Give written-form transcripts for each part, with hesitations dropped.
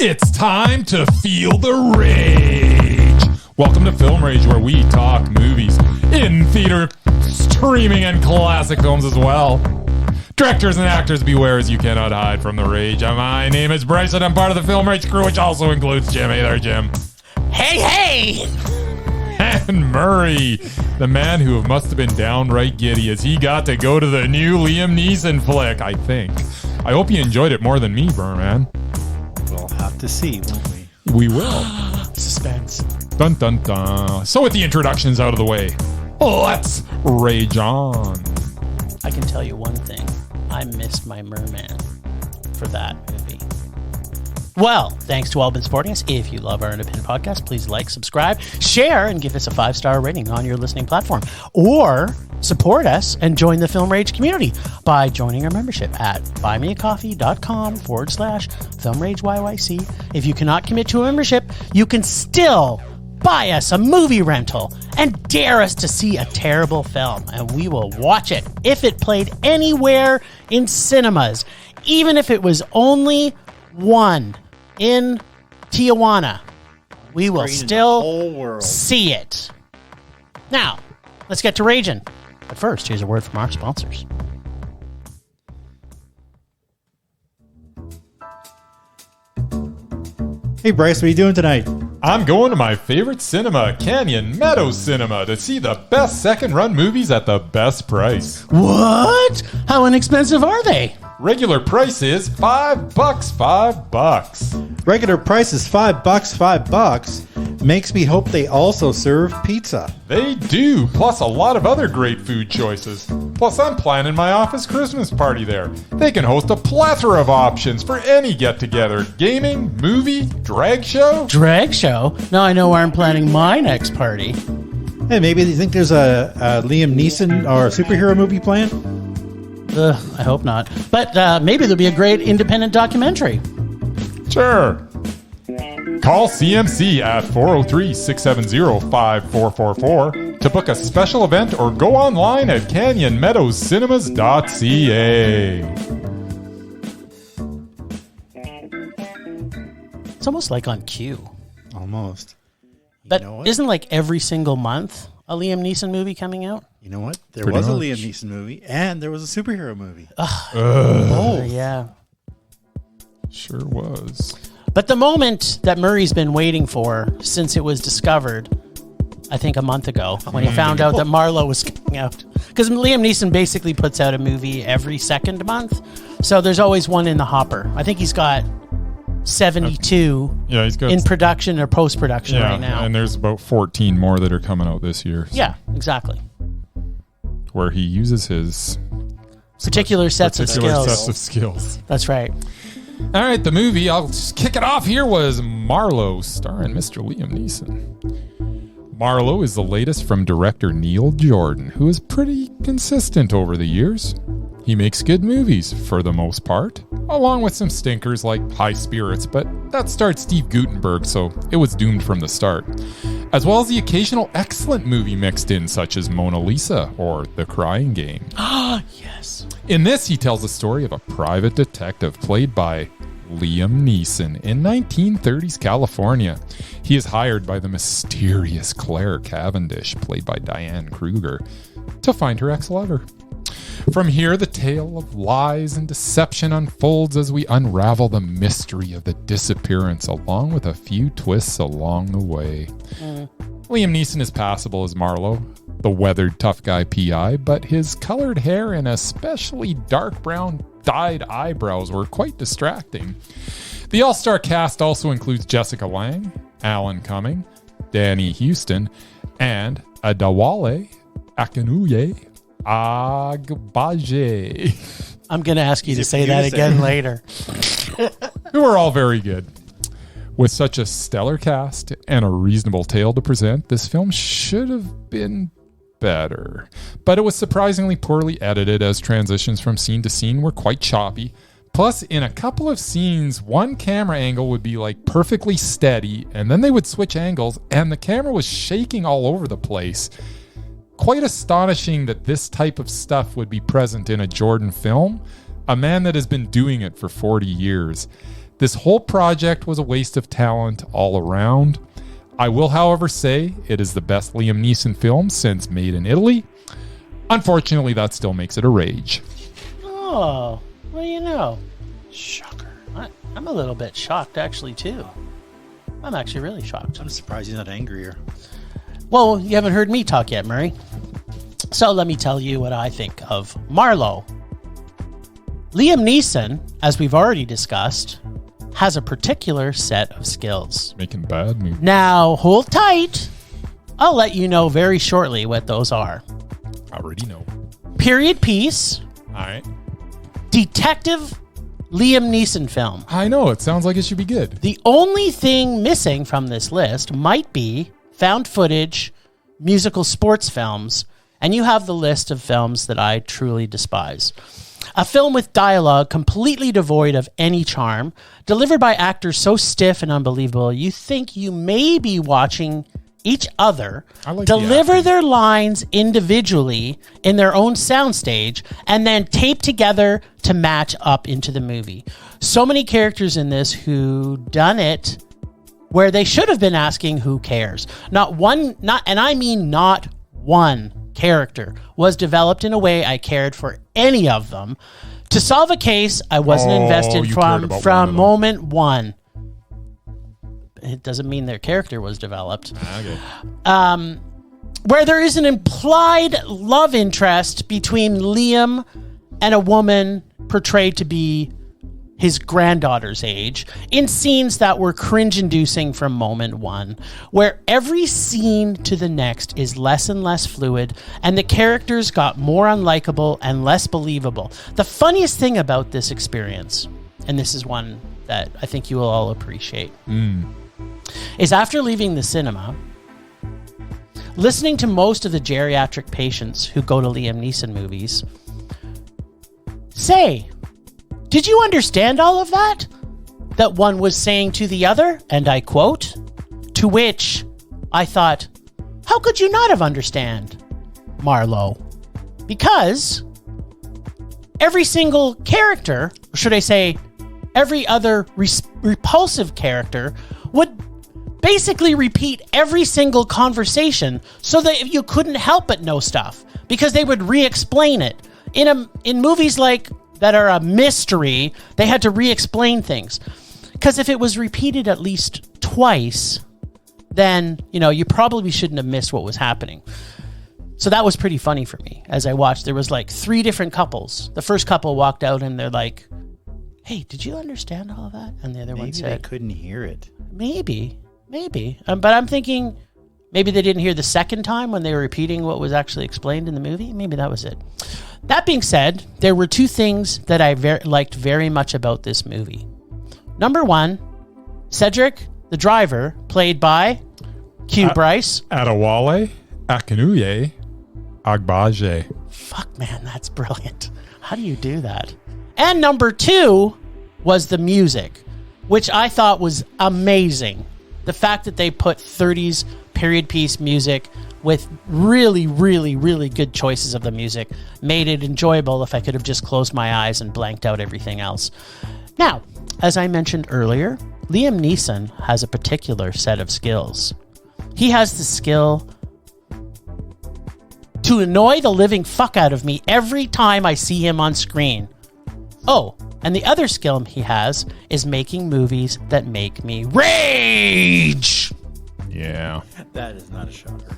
It's time to feel the rage. Welcome to Film Rage, where we talk movies in theater, streaming, and classic films as well. Directors and actors, beware as you cannot hide from the rage. My name is Bryce, and I'm part of the Film Rage crew, which also includes Jim. Hey there, Jim. Hey! And Murray, the man who must have been downright giddy as he got to go to the new Liam Neeson flick, I think. I hope you enjoyed it more than me, Murman. We'll have to see, won't we? We will. Suspense. Dun dun dun. So with the introductions out of the way, let's rage on. I can tell you one thing. I missed my Merman for that movie. Well, thanks to all been supporting us. If you love our independent podcast, please like, subscribe, share, and give us a 5-star rating on your listening platform. Or support us and join the Film Rage community by joining our membership at buymeacoffee.com/FilmRageYYC. If you cannot commit to a membership, you can still buy us a movie rental and dare us to see a terrible film, and we will watch it if it played anywhere in cinemas, even if it was only one in Tijuana. We will still see it. Now, let's get to raging. But first, here's a word from our sponsors. Hey, Bryce, what are you doing tonight? I'm going to my favorite cinema, Canyon Meadows Cinema, to see the best second-run movies at the best price. What? How inexpensive are they? Regular price is $5, $5. Regular price is $5. Makes me hope they also serve pizza. They do, plus a lot of other great food choices. Plus, I'm planning my office Christmas party there. They can host a plethora of options for any get-together. Gaming, movie, drag show. Drag show? Now I know where I'm planning my next party. Hey, maybe you think there's a Liam Neeson or a superhero movie planned? I hope not. But maybe there'll be a great independent documentary. Sure. Call CMC at 403-670-5444 to book a special event or go online at canyonmeadowscinema.ca. It's almost like on cue. Almost. But isn't like every single month a Liam Neeson movie coming out? You know what? There Pretty was much. a Liam Neeson movie, and there was a superhero movie. Yeah. Sure was. But the moment that Murray's been waiting for since it was discovered, I think a month ago, when he found out that Marlowe was coming out. Because Liam Neeson basically puts out a movie every second month. So there's always one in the hopper. I think he's got 72 he's got in production or post-production right now. And there's about 14 more that are coming out this year. So Yeah, exactly. where he uses his Particular sets of skills. That's right. All right, the movie, I'll just kick it off here, was Marlowe, starring Mr. Liam Neeson. Marlowe is the latest from director Neil Jordan, who is pretty consistent over the years. He makes good movies, for the most part, along with some stinkers like High Spirits, but that starred Steve Guttenberg, so it was doomed from the start. As well as the occasional excellent movie mixed in, such as Mona Lisa or The Crying Game. Ah, yes. In this, he tells the story of a private detective played by Liam Neeson in 1930s California. He is hired by the mysterious Claire Cavendish, played by Diane Kruger, to find her ex-lover. From here, the tale of lies and deception unfolds as we unravel the mystery of the disappearance, along with a few twists along the way. Liam Neeson is passable as Marlowe, the weathered tough guy PI, but his colored hair and especially dark brown dyed eyebrows were quite distracting. The all-star cast also includes Jessica Lange, Alan Cumming, Danny Houston, and Adewale Akinnuoye Agbaje. I'm going to ask you to say that again later. Who are all very good. With such a stellar cast and a reasonable tale to present, this film should have been better. But it was surprisingly poorly edited, as transitions from scene to scene were quite choppy. Plus, in a couple of scenes, one camera angle would be like perfectly steady, and then they would switch angles, and the camera was shaking all over the place. Quite astonishing that this type of stuff would be present in a Jordan film, a man that has been doing it for 40 years. This whole project was a waste of talent all around. I will, however, say it is the best Liam Neeson film since Made in Italy. Unfortunately, that still makes it a rage. Oh, well, you know. Shocker. I'm a little bit shocked, actually, too. I'm actually really shocked. I'm surprised he's not angrier. Well, you haven't heard me talk yet, Murray. So let me tell you what I think of Marlowe. Liam Neeson, as we've already discussed, has a particular set of skills. Making bad movies. Now, hold tight. I'll let you know very shortly what those are. I already know. Period piece. All right. Detective Liam Neeson film. I know. It sounds like it should be good. The only thing missing from this list might be found footage, musical sports films, and you have the list of films that I truly despise. A film with dialogue completely devoid of any charm, delivered by actors so stiff and unbelievable, you think you may be watching each other deliver their lines individually in their own soundstage and then tape together to match up into the movie. So many characters in this who done it where they should have been asking who cares. Not one character was developed in a way I cared for any of them. To solve a case, I wasn't invested from moment one. It doesn't mean their character was developed. Okay. Where there is an implied love interest between Liam and a woman portrayed to be his granddaughter's age, in scenes that were cringe-inducing from moment one, where every scene to the next is less and less fluid, and the characters got more unlikable and less believable. The funniest thing about this experience, and this is one that I think you will all appreciate, is after leaving the cinema, listening to most of the geriatric patients who go to Liam Neeson movies say, "Did you understand all of that?" That one was saying to the other, and I quote, to which I thought, how could you not have understand, Marlowe? Because every single character, or should I say, every other repulsive character would basically repeat every single conversation so that you couldn't help but know stuff because they would re-explain it. In movies like that are a mystery, they had to re-explain things. Because if it was repeated at least twice, then, you probably shouldn't have missed what was happening. So that was pretty funny for me. As I watched, there was like 3 different couples. The first couple walked out and they're like, "Hey, did you understand all of that?" And the other one said, maybe they couldn't hear it. Maybe. But I'm thinking maybe they didn't hear the second time when they were repeating what was actually explained in the movie. Maybe that was it. That being said, there were 2 things that I liked very much about this movie. Number 1, Cedric, the driver, played by Bryce. Adewale Akinnuoye Agbaje. Fuck, man, that's brilliant. How do you do that? And number 2 was the music, which I thought was amazing. The fact that they put 30s period piece music with really, really, really good choices of the music made it enjoyable if I could have just closed my eyes and blanked out everything else. Now, as I mentioned earlier, Liam Neeson has a particular set of skills. He has the skill to annoy the living fuck out of me every time I see him on screen. Oh, and the other skill he has is making movies that make me rage. Yeah. That is not a shocker.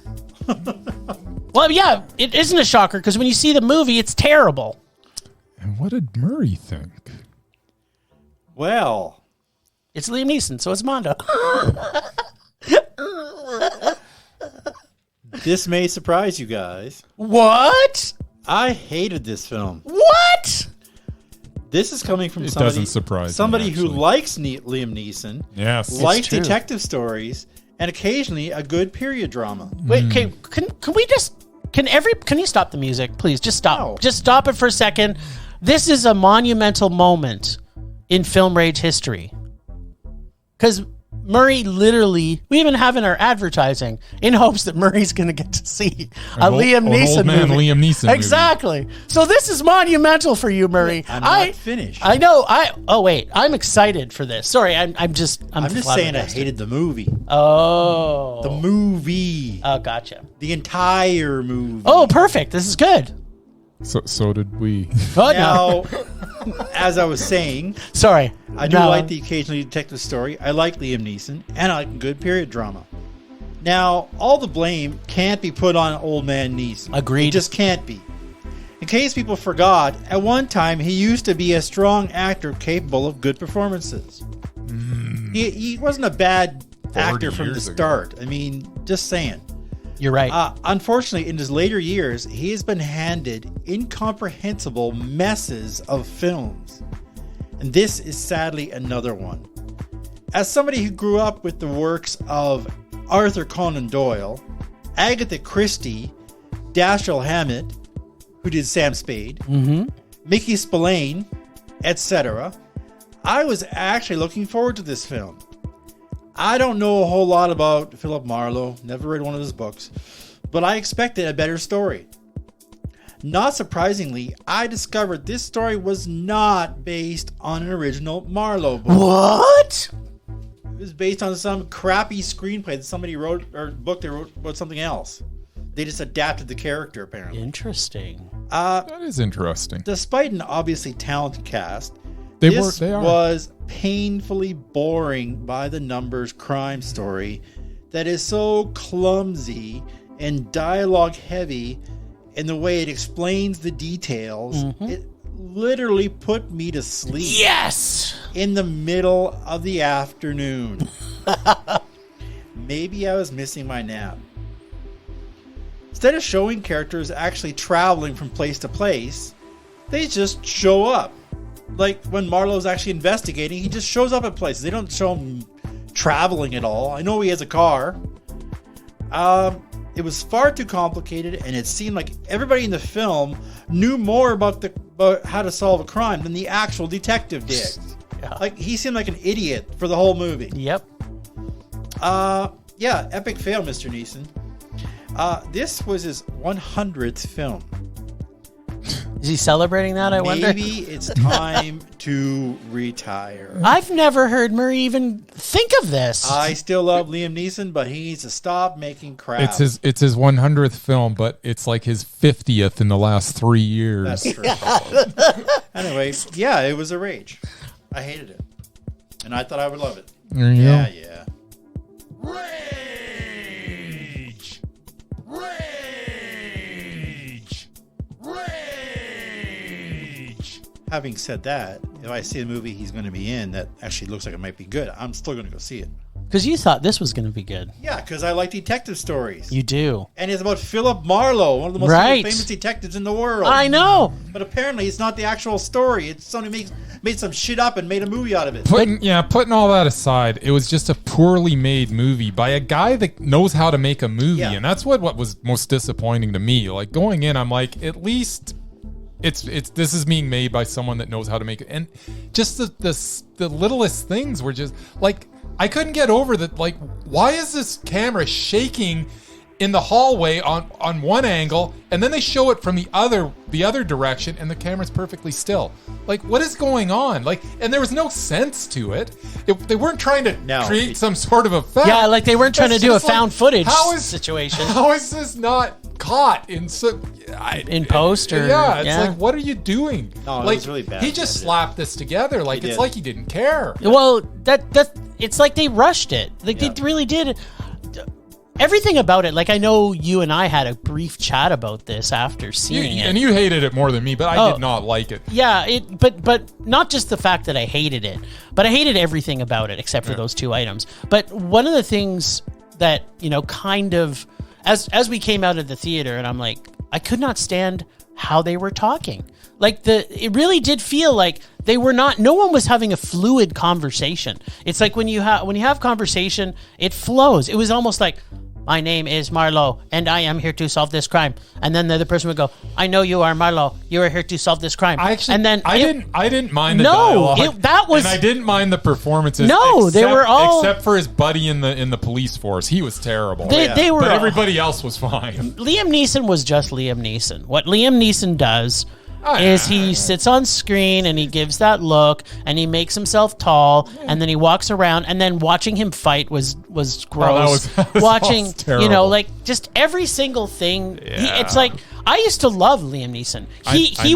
Well, yeah, it isn't a shocker because when you see the movie, it's terrible. And what did Murray think? Well, it's Liam Neeson, so it's Mondo. This may surprise you guys. What? I hated this film. What? This is coming from doesn't surprise somebody me, who actually. likes Liam Neeson, Yes. likes true. detective stories, and occasionally a good period drama. Wait, okay, can we just can you stop the music, please? Just stop. No. Just stop it for a second. This is a monumental moment in film rage history. Because Murray literally, we even have in our advertising in hopes that Murray's going to get to see a Liam Neeson old man movie. Liam Neeson Exactly. So this is monumental for you, Murray. I'm not finished. I know. Wait. I'm excited for this. Sorry. I'm just saying I hated the movie. Oh. The movie. Oh, gotcha. The entire movie. Oh, perfect. This is good. So did we. Oh, Now, as I was saying, sorry. I do like the occasional detective story. I like Liam Neeson, and I like good period drama. Now, all the blame can't be put on old man Neeson. Agreed. It just can't be. In case people forgot, at one time he used to be a strong actor capable of good performances. He wasn't a bad actor from the start. I mean, just saying. You're right. Unfortunately, in his later years, he has been handed incomprehensible messes of films. And this is sadly another one. As somebody who grew up with the works of Arthur Conan Doyle, Agatha Christie, Dashiell Hammett, who did Sam Spade, Mickey Spillane, etc., I was actually looking forward to this film. I don't know a whole lot about Philip Marlowe, never read one of his books, but I expected a better story. Not surprisingly, I discovered this story was not based on an original Marlowe book. What? It was based on some crappy screenplay that somebody wrote, or book they wrote about something else. They just adapted the character, apparently. Interesting. That is interesting. Despite an obviously talented cast, They this are. was painfully boring by the numbers crime story that is so clumsy and dialogue heavy in the way it explains the details. It literally put me to sleep. Yes! In the middle of the afternoon. Maybe I was missing my nap. Instead of showing characters actually traveling from place to place, they just show up. Like when Marlowe's actually investigating, he just shows up at places. They don't show him traveling at all. I know he has a car. It was far too complicated, and it seemed like everybody in the film knew more about how to solve a crime than the actual detective did. Yeah. Like he seemed like an idiot for the whole movie. Yep. Yeah, epic fail, Mr. Neeson. This was his 100th film. Is he celebrating that, I wonder? Maybe it's time to retire. I've never heard Murray even think of this. I still love Liam Neeson, but he needs to stop making crap. It's his 100th film, but it's like his 50th in the last 3 years. That's true. Anyway, yeah, it was a rage. I hated it. And I thought I would love it. There you Yeah. Rage! Rage! Rage! Having said that, if I see a movie he's going to be in that actually looks like it might be good, I'm still going to go see it. Because you thought this was going to be good. Yeah, because I like detective stories. You do. And it's about Philip Marlowe, one of the most famous detectives in the world. I know. But apparently it's not the actual story. It's somebody made some shit up and made a movie out of it. Putting all that aside, it was just a poorly made movie by a guy that knows how to make a movie. Yeah. And that's what was most disappointing to me. Like going in, I'm like, at least this is being made by someone that knows how to make it. And just the littlest things were just like, I couldn't get over that. Like, why is this camera shaking in the hallway on one angle, and then they show it from the other direction, and the camera's perfectly still? Like, what is going on? Like, and there was no sense to it. They weren't trying to create some sort of effect. Yeah, like they weren't trying to do a found footage situation. How is this not caught in post? Or, it's like, what are you doing? No, it like, was really bad. He just slapped this together. Like, it's like he didn't care. Well, that it's like they rushed it. Like they really did. Everything about it, like I know you and I had a brief chat about this after seeing it. And you hated it more than me, but I did not like it. Yeah, but not just the fact that I hated it, but I hated everything about it except for those two items. But one of the things that, kind of, as we came out of the theater, and I'm like, I could not stand how they were talking. Like it really did feel like they were not. No one was having a fluid conversation. It's like when you have conversation, it flows. It was almost like, my name is Marlowe, and I am here to solve this crime. And then the other person would go, I know you are Marlowe. You are here to solve this crime. I didn't mind the no, dialogue. That was, and I didn't mind the performances. No, they were all, except for his buddy in the police force. He was terrible. They were, but everybody else was fine. Liam Neeson was just Liam Neeson. What Liam Neeson does is he sits on screen and he gives that look and he makes himself tall and then he walks around, and then watching him fight was gross. That was watching, terrible. you know, like just every single thing. Yeah. It's like, I used to love Liam Neeson. He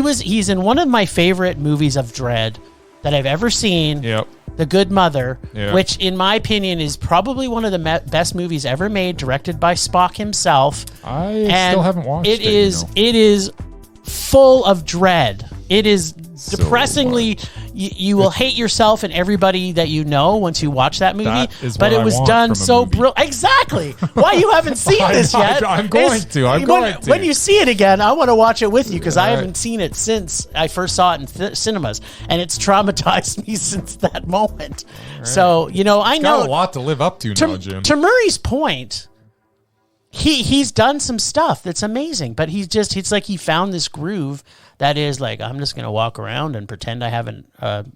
was he's in one of my favorite movies of Dread that I've ever seen. Yep. The Good Mother, Yeah. which in my opinion is probably one of the best movies ever made, directed by Spock himself. I still haven't watched it. It is full of dread. It is depressingly. You will hate yourself and everybody that you know once you watch that movie. That is but what it I was want done from a so movie. brilliant. Exactly. Why you haven't seen this yet? I'm going to. When you see it again, I want to watch it with you because I All right. haven't seen it since I first saw it in cinemas, and it's traumatized me since that moment. Right. So I know got a lot to live up to now, Jim. To Murray's point, he's done some stuff that's amazing, but it's like he found this groove that is like, I'm just going to walk around and pretend I have an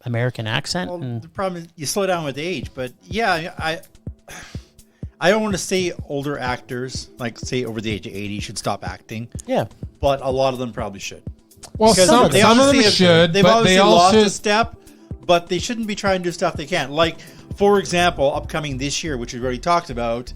American accent. Well, the problem is you slow down with age, but yeah, I don't want to say older actors, like say over the age of 80, should stop acting. Yeah. But a lot of them probably should. Well, some of them should, they've but obviously they all lost should. a step, but they shouldn't be trying to do stuff they can't. Like, for example, upcoming this year, which we've already talked about,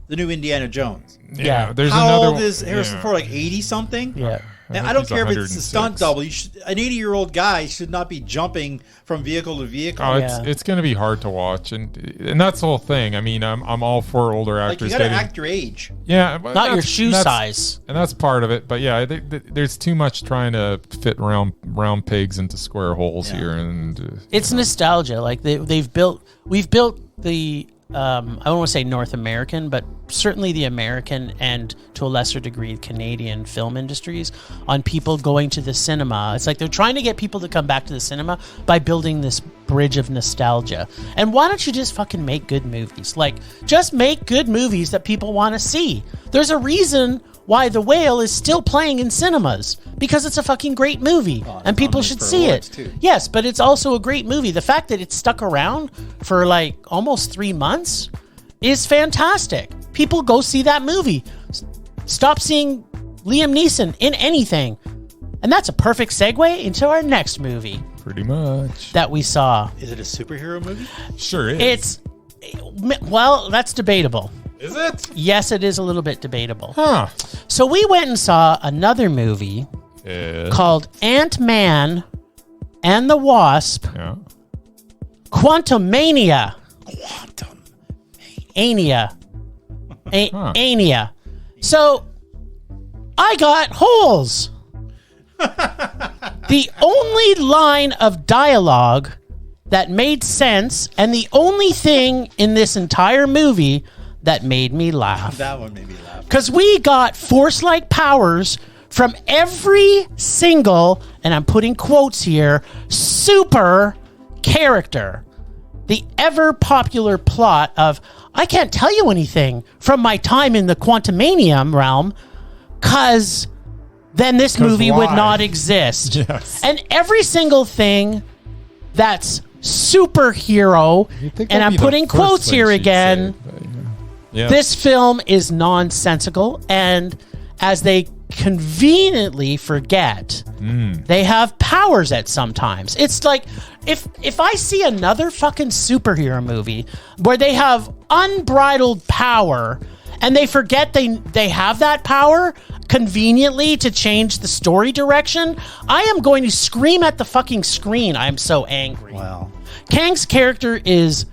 the new Indiana Jones. Yeah. There's How another old is Harrison Ford? Like 80-something? Yeah. And I don't care if it's a 106. stunt double. An 80-year-old guy should not be jumping from vehicle to vehicle. Oh, it's going to be hard to watch, and that's the whole thing. I mean, I'm all for older Like, actors. you got to act your age. Yeah, but Not your shoe size. and that's part of it. But yeah, there's too much trying to fit round pegs into square holes here, and It's nostalgia. Like we've built the I don't want to say North American, but certainly the American and to a lesser degree Canadian film industries on people going to the cinema. It's like they're trying to get people to come back to the cinema by building this bridge of nostalgia. And why don't you just fucking make good movies? Like, just make good movies that people want to see. There's a reason why The Whale is still playing in cinemas, because it's a fucking great movie and people should see it. Too. Yes, but it's also a great movie. The fact that it's stuck around for like almost 3 months is fantastic. People go see that movie. Stop seeing Liam Neeson in anything. And that's a perfect segue into our next movie pretty much. that we saw. Is it a superhero movie? Sure is. Well, that's debatable. Is it? Yes, it is a little bit debatable. Huh. So we went and saw another movie called Ant-Man and the Wasp, Yeah. Quantumania. Ania. Ania. So I got holes. The only line of dialogue that made sense, and the only thing in this entire movie that made me laugh. That one made me laugh. Because we got Force-like powers from every single, and I'm putting quotes here, super character. The ever-popular plot of, I can't tell you anything from my time in the Quantumania realm, because then this movie would not exist. Yes. And every single thing that's superhero, and I'm putting quotes here again, this film is nonsensical, and as they conveniently forget, they have powers at sometimes. It's like, if I see another fucking superhero movie where they have unbridled power and they forget they have that power conveniently to change the story direction, I am going to scream at the fucking screen. I am so angry. Wow. Kang's character is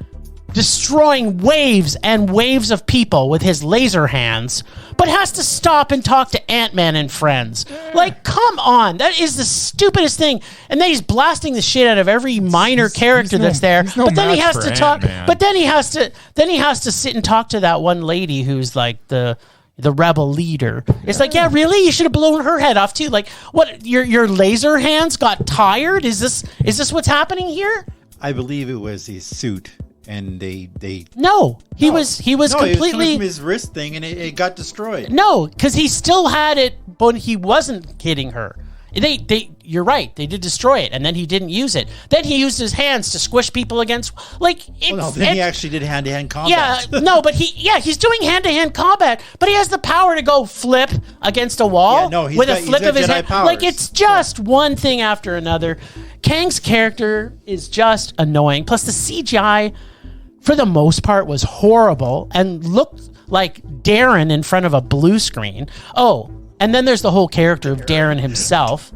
destroying waves and waves of people with his laser hands, but has to stop and talk to Ant-Man and friends. Like, come on. That is the stupidest thing. And then he's blasting the shit out of every minor character that's there. But then he has to talk. But then he has to sit and talk to that one lady who's like the rebel leader. It's like, yeah, really? You should have blown her head off too. Like, what? Your laser hands got tired? Is this what's happening here? I believe it was his suit and they No, he was no, completely. It was coming from his wrist thing, and it got destroyed. No, because he still had it, but he wasn't hitting her. You're right. They did destroy it, and then he didn't use it. Then he used his hands to squish people against. Then he actually did hand-to-hand combat. Yeah, no, but he's doing hand-to-hand combat, but he has the power to go flip against a wall with a flick of his hand. Powers. Like, it's just one thing after another. Kang's character is just annoying. Plus, the CGI, for the most part, was horrible and looked like Darren in front of a blue screen. Oh, and then there's the whole character of Darren himself.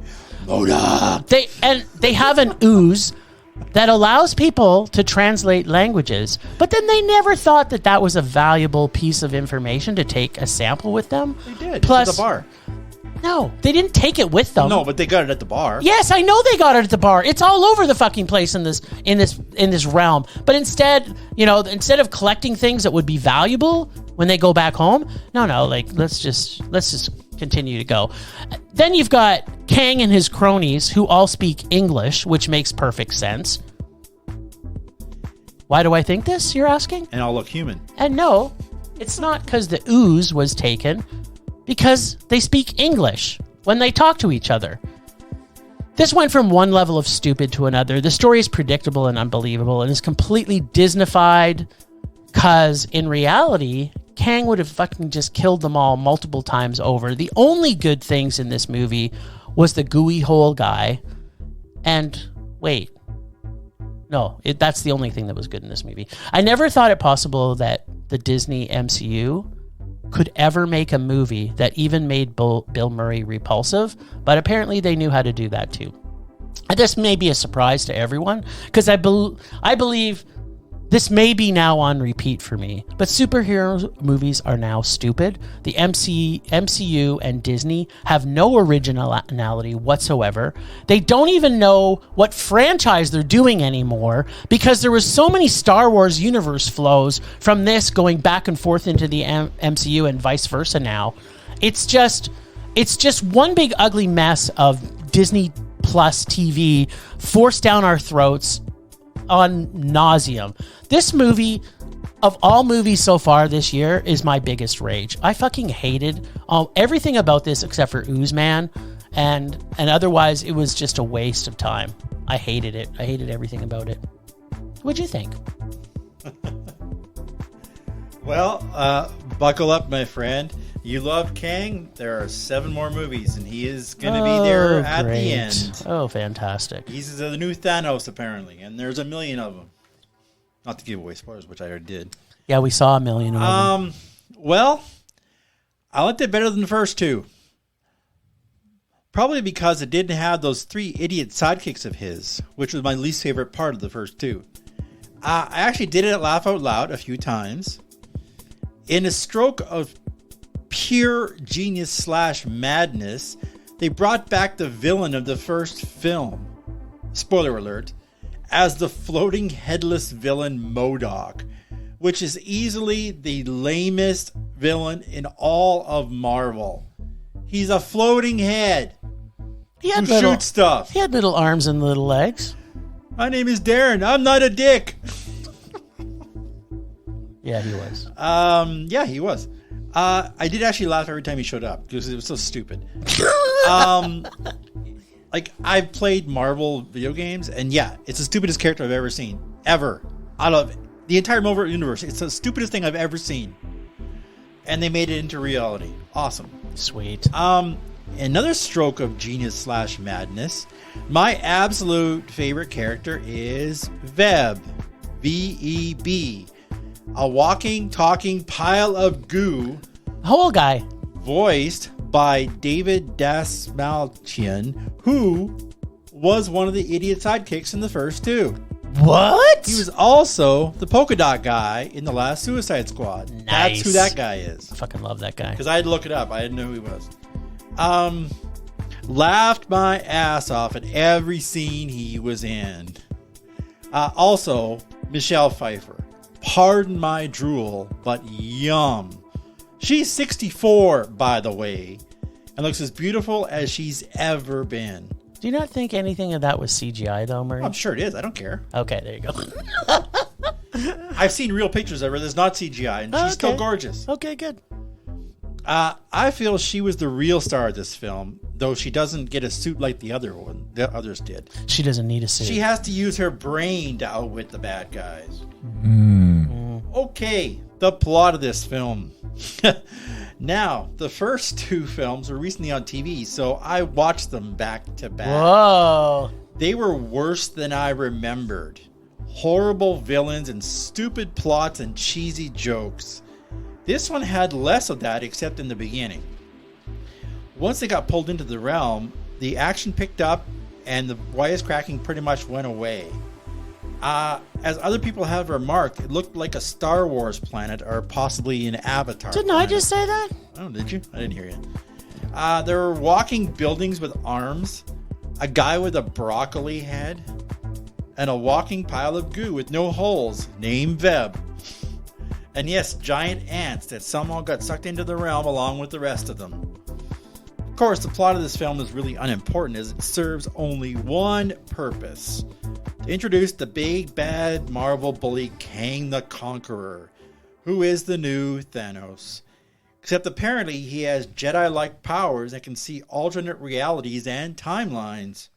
They have an ooze that allows people to translate languages, but then they never thought that was a valuable piece of information to take a sample with them. They did. Plus, at the bar. No, they didn't take it with them. No, but they got it at the bar. Yes, I know they got it at the bar. It's all over the fucking place in this realm. But instead of collecting things that would be valuable when they go back home, let's just continue to go. Then you've got Kang and his cronies who all speak English, which makes perfect sense. Why do I think this, you're asking? And all look human. And no, it's not because the ooze was taken, because they speak English when they talk to each other. This went from one level of stupid to another. The story is predictable and unbelievable and is completely Disneyfied, because in reality, Kang would have fucking just killed them all multiple times over. The only good things in this movie was the gooey hole guy. And wait, no, that's the only thing that was good in this movie. I never thought it possible that the Disney MCU could ever make a movie that even made Bill Murray repulsive, but apparently they knew how to do that too. And this may be a surprise to everyone, because I believe this may be now on repeat for me, but superhero movies are now stupid. The MCU and Disney have no originality whatsoever. They don't even know what franchise they're doing anymore, because there was so many Star Wars universe flows from this going back and forth into the MCU and vice versa now. It's just one big ugly mess of Disney Plus TV forced down our throats on nauseum. This movie, of all movies so far this year, is my biggest rage. I fucking hated everything about this except for Ooze Man, and otherwise it was just a waste of time. I hated it. I hated everything about it. What'd you think? Well, buckle up, my friend. You loved Kang. There are 7 more movies, and he is going to be there at the end. Oh, fantastic. He's the new Thanos, apparently, and there's 1 million of them. Not to give away spoilers, which I already did. Yeah, we saw 1 million of them. Well, I liked it better than the first 2. Probably because it didn't have those 3 idiot sidekicks of his, which was my least favorite part of the first 2. I actually did it laugh out loud a few times. In a stroke of pure genius / madness, they brought back the villain of the first film, spoiler alert, as the floating headless villain MODOK, which is easily the lamest villain in all of Marvel. He's a floating head who shoots stuff. He had little arms and little legs. My name is Darren. I'm not a dick. Yeah, he was. Yeah, he was. I did actually laugh every time he showed up because it was so stupid. I've played Marvel video games, and yeah, it's the stupidest character I've ever seen. Ever. Out of the entire Marvel universe. It's the stupidest thing I've ever seen. And they made it into reality. Awesome. Sweet. Another stroke of genius / madness. My absolute favorite character is Veb. V-E-B. A walking, talking pile of goo. Whole guy. Voiced by David Dastmalchian, who was one of the idiot sidekicks in the first 2. What? He was also the polka dot guy in the last Suicide Squad. Nice. That's who that guy is. I fucking love that guy. Because I had to look it up. I didn't know who he was. Laughed my ass off at every scene he was in. Also, Michelle Pfeiffer. Pardon my drool, but yum. She's 64, by the way, and looks as beautiful as she's ever been. Do you not think anything of that was CGI, though, Murray? I'm sure it is. I don't care. Okay, there you go. I've seen real pictures of her. There's not CGI, and she's still gorgeous. Okay, good. I feel she was the real star of this film, though she doesn't get a suit like the others did. She doesn't need a suit. She has to use her brain to outwit the bad guys. Okay, the plot of this film. Now, the first two films were recently on TV, so I watched them back to back. Whoa. They were worse than I remembered. Horrible villains and stupid plots and cheesy jokes. This one had less of that, except in the beginning. Once they got pulled into the realm, the action picked up and the wisecracking pretty much went away. As other people have remarked, it looked like a Star Wars planet or possibly an Avatar Didn't planet. I just say that? Oh, did you? I didn't hear you. There were walking buildings with arms, a guy with a broccoli head, and a walking pile of goo with no holes, named Veb. And yes, giant ants that somehow got sucked into the realm along with the rest of them. Of course, the plot of this film is really unimportant as it serves only one purpose. To introduce the big bad Marvel bully Kang the Conqueror, who is the new Thanos. Except apparently he has Jedi-like powers that can see alternate realities and timelines.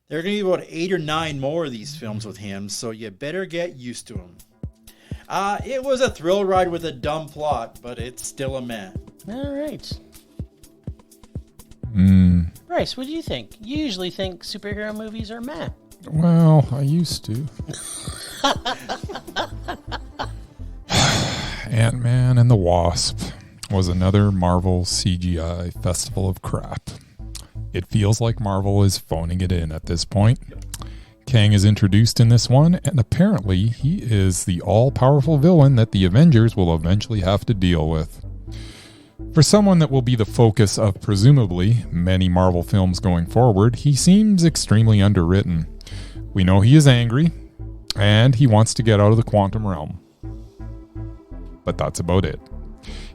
There are going to be about 8 or 9 more of these films with him, so you better get used to him. It was a thrill ride with a dumb plot, but it's still a meh. All right. Bryce, what do you think? You usually think superhero movies are meh. Well, I used to. Ant-Man and the Wasp was another Marvel CGI festival of crap. It feels like Marvel is phoning it in at this point. Kang is introduced in this one, and apparently he is the all-powerful villain that the Avengers will eventually have to deal with. For someone that will be the focus of presumably many Marvel films going forward, he seems extremely underwritten. We know he is angry, and he wants to get out of the quantum realm. But that's about it.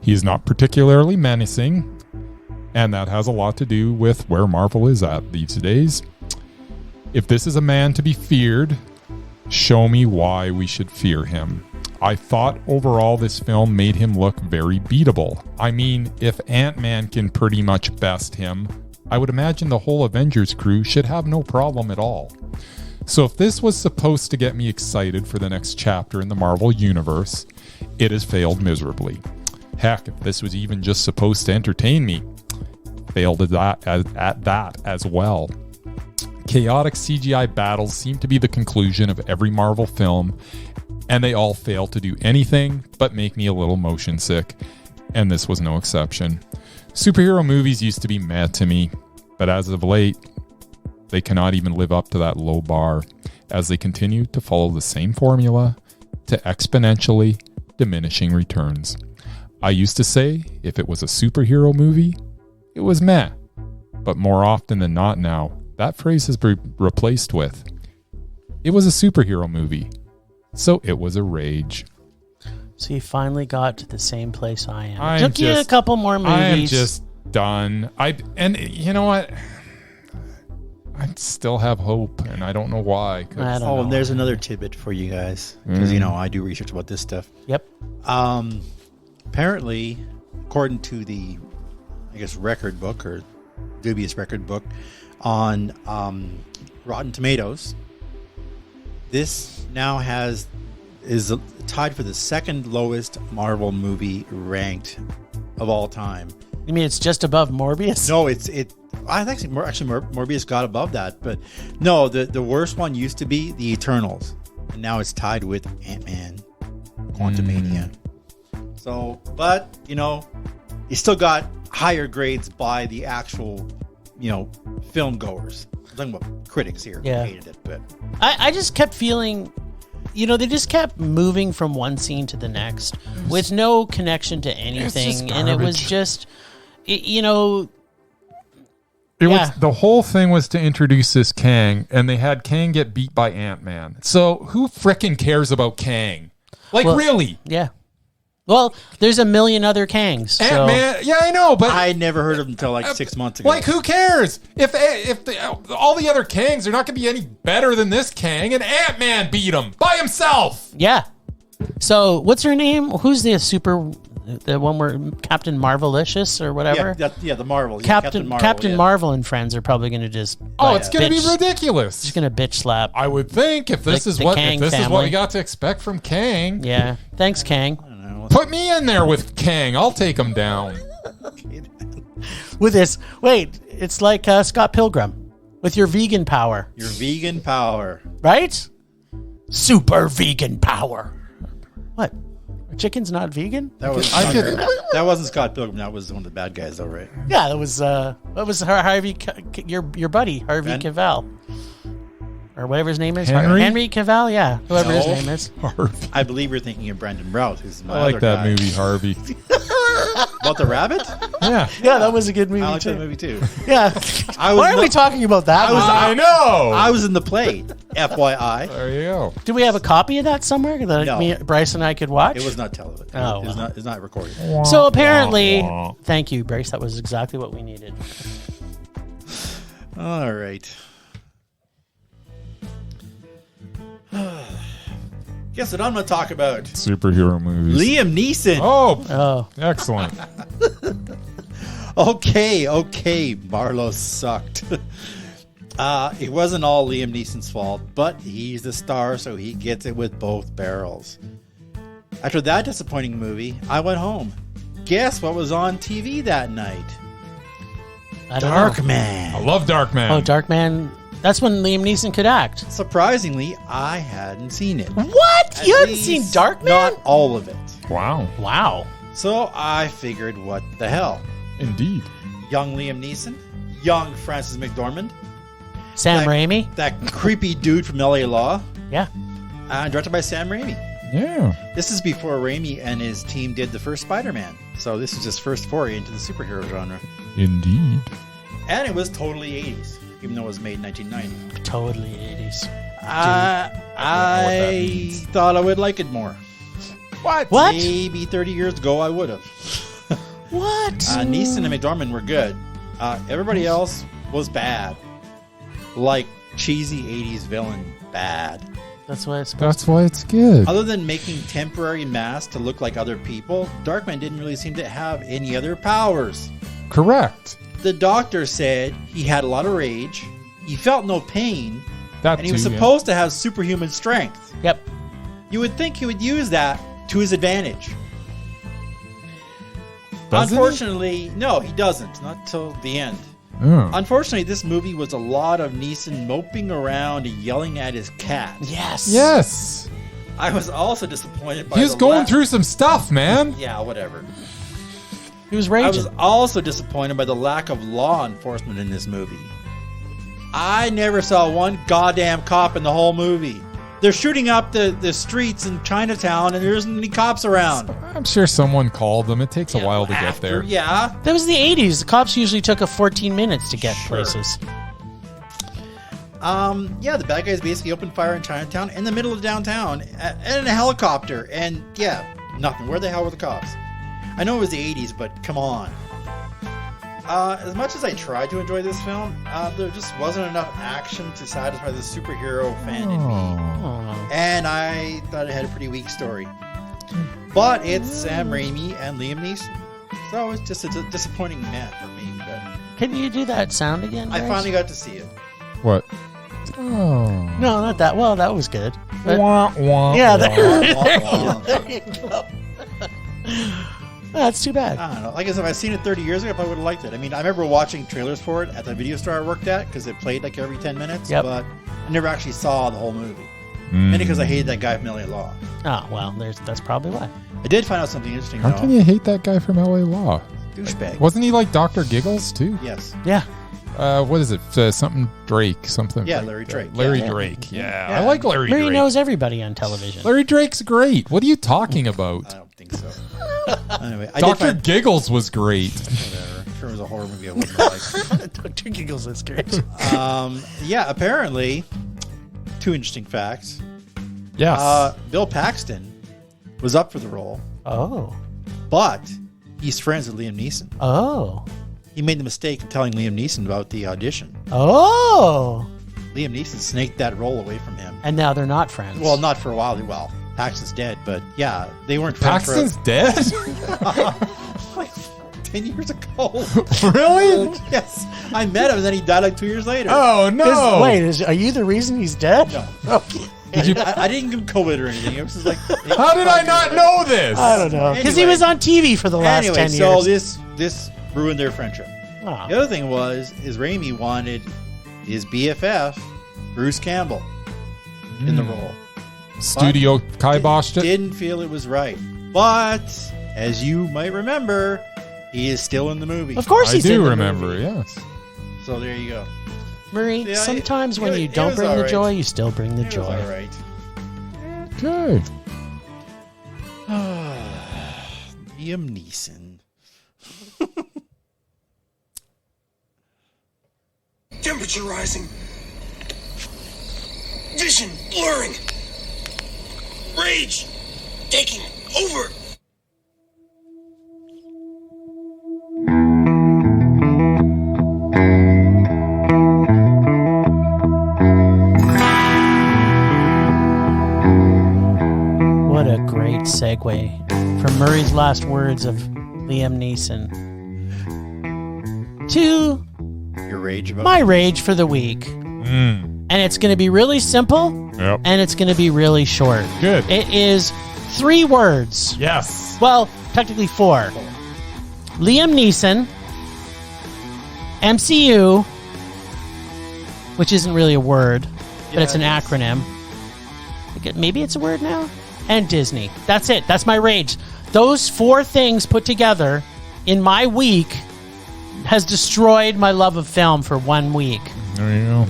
He is not particularly menacing, and that has a lot to do with where Marvel is at these days. If this is a man to be feared, show me why we should fear him. I thought overall this film made him look very beatable. I mean, if Ant-Man can pretty much best him, I would imagine the whole Avengers crew should have no problem at all. So if this was supposed to get me excited for the next chapter in the Marvel Universe, it has failed miserably. Heck, if this was even just supposed to entertain me, failed at that as well. Chaotic CGI battles seem to be the conclusion of every Marvel film, and they all fail to do anything but make me a little motion sick, and this was no exception. Superhero movies used to be meh to me, but as of late, they cannot even live up to that low bar, as they continue to follow the same formula to exponentially diminishing returns. I used to say, if it was a superhero movie, it was meh, but more often than not now, that phrase has been replaced with, it was a superhero movie, so it was a rage. So you finally got to the same place I am. It took you a couple more movies. I am just done. And you know what? I still have hope, and I don't know why. And there's another tidbit for you guys, because I do research about this stuff. Yep. Apparently, according to the, record book or dubious record book on Rotten Tomatoes, this now is tied for the second lowest Marvel movie ranked of all time. You mean it's just above Morbius? No, I think Morbius got above that, but no, the worst one used to be the Eternals, and now it's tied with Ant-Man, Quantumania. So, but you still got higher grades by the actual, film goers. I'm talking about critics here. Yeah. Hated it, but I just kept feeling, they just kept moving from one scene to the next with no connection to anything, and it was just, was, the whole thing was to introduce this Kang, and they had Kang get beat by Ant-Man. So who frickin' cares about Kang? Really? Yeah. Well, there's a million other Kangs. So. Ant-Man, yeah, I know, but I never heard of him until like 6 months ago. like, who cares? If all the other Kangs are not going to be any better than this Kang, and Ant-Man beat him by himself. Yeah. So what's her name? Who's the one where Captain Marvelicious or whatever? Yeah, the Marvel. Captain Marvel, Marvel and friends are probably going to just It's going to be ridiculous. Just going to bitch slap. I would think if this is what we got to expect from Kang. Yeah. Thanks, Kang. Put me in there with Kang. I'll take him down. With this, wait, it's like Scott Pilgrim with your vegan power. Your vegan power. Right? Super vegan power. What? Chicken's not vegan? That wasn't Scott Pilgrim. That was one of the bad guys, though, right? Yeah, that was Harvey, your buddy, Harvey Cavell. Or whatever his name is. Henry Cavill, yeah. Whoever his name is. Harvey. I believe you're thinking of Brandon Routh, who's my I like other that guy. movie, Harvey. About the rabbit? Yeah. Yeah, that was a good movie, I like too. that movie, too. Yeah. Why are we talking about that? I know. I was in the play, FYI. There you go. Do we have a copy of that somewhere that No. Bryce and I could watch? It was not television. Oh, It's not recorded. So apparently, thank you, Bryce. That was exactly what we needed. All right. Guess what I'm going to talk about? Superhero movies. Liam Neeson. Oh, Excellent. Okay. Marlowe sucked. It wasn't all Liam Neeson's fault, but he's the star, so he gets it with both barrels. After that disappointing movie, I went home. Guess what was on TV that night? I don't know. Darkman. I love Darkman. Oh, Darkman. That's when Liam Neeson could act. Surprisingly, I hadn't seen it. What? At You haven't seen least Darkman? Not all of it. Wow. Wow. So I figured, what the hell? Indeed. Young Liam Neeson, young Frances McDormand, Sam Raimi? that creepy dude from LA Law, Yeah. directed by Sam Raimi. Yeah. This is before Raimi and his team did the first Spider-Man. So this is his first foray into the superhero genre. Indeed. And it was totally 80s, even though it was made in 1990. Totally 80s. I thought I would like it more. What? What? Maybe 30 years ago I would have. What? Neeson and McDormand were good. Everybody else was bad. Like cheesy 80s villain bad. That's why it's That's why it's good. Other than making temporary masks to look like other people, Darkman didn't really seem to have any other powers. Correct. The doctor said he had a lot of rage, he felt no pain, That and he was too, yeah. supposed to have superhuman strength. Yep. You would think he would use that to his advantage. Doesn't he? Unfortunately, no, he doesn't. Not till the end. Oh. Unfortunately, this movie was a lot of Neeson moping around and yelling at his cat. Yes. Yes. I was also disappointed by He was the going lack- through some stuff, man. Yeah, whatever. He was I raging. was also disappointed by the lack of law enforcement in this movie. I never saw one goddamn cop in the whole movie. They're shooting up the streets in Chinatown and there isn't any cops around. I'm sure someone called them. It takes a while to get After- there. Yeah. That was the 80s. The cops usually took a 14 minutes to get Sure. places. Yeah, the bad guys basically opened fire in Chinatown in the middle of downtown and in a helicopter. And yeah, nothing. Where the hell were the cops? I know it was the 80s, but come on. As much as I tried to enjoy this film, there just wasn't enough action to satisfy the superhero fan in me. Oh. And I thought it had a pretty weak story. But it's Sam Raimi and Liam Neeson. So it's just a disappointing meh for me. But Can you do that sound again? I Bryce? finally got to see it. What? Oh. No, not that. Well, that was good. But- Wah, wah, yeah, wah. there you go. That's too bad. I don't know. Like I said, if I'd seen it 30 years ago, I probably would have liked it. I mean, I remember watching trailers for it at the video store I worked at because it played like every 10 minutes. Yep. But I never actually saw the whole movie. Mm. Mainly because I hated that guy from LA Law. Oh, well, that's probably why. I did find out something interesting, How though. can you hate that guy from LA Law? Douchebag. Wasn't he like Dr. Giggles too? Yes. Yeah. What is it? Something Drake. Something. Yeah, like Larry that. Drake. Larry Yeah. Drake. Yeah. Yeah. I like Larry Larry Drake. knows everybody on television. Larry Drake's great. What are you talking about? I don't think so. Anyway, I did Dr. find... Giggles was great. Whatever. If it was a horror movie, I wouldn't like. Dr. Giggles is great. Yeah, apparently, two interesting facts. Yes. Bill Paxton was up for the role. Oh. but he's friends with Liam Neeson. Oh. He made the mistake of telling Liam Neeson about the audition. Oh. Liam Neeson snaked that role away from him. And now they're not friends. Well, not for a while. Well, Paxton's dead, but yeah, they weren't friends. Paxton's dead? Like 10 years ago. Really? Yes. I met him and then he died like 2 years later. Oh, no. Are you the reason he's dead? No. Okay. I didn't give him COVID or anything. It was just like, How did I not know this? I don't know. Because he Anyway. was on TV for the last 10 years. so this ruined their friendship. Oh. The other thing is Raimi wanted his BFF, Bruce Campbell, in the role. Studio kiboshed it? Didn't feel it was right. But, as you might remember, he is still in the movie. Of course I he's in do the remember, movie. yes. So there you go. Murray, Yeah, sometimes when you it don't was bring the alright. joy, you still bring the It was joy. all right. Okay. Liam Neeson. Temperature rising. Vision blurring. Rage taking over. What a great segue from Murray's last words of Liam Neeson to Your rage about my rage for the week. And it's going to be really simple Yep. and it's going to be really short. Good. It is 3 words. Yes. Well, technically 4. Liam Neeson, MCU, which isn't really a word, but it's an acronym. Maybe it's a word now? And Disney. That's it. That's my rage. Those 4 things put together in my week has destroyed my love of film for 1 week. There you go.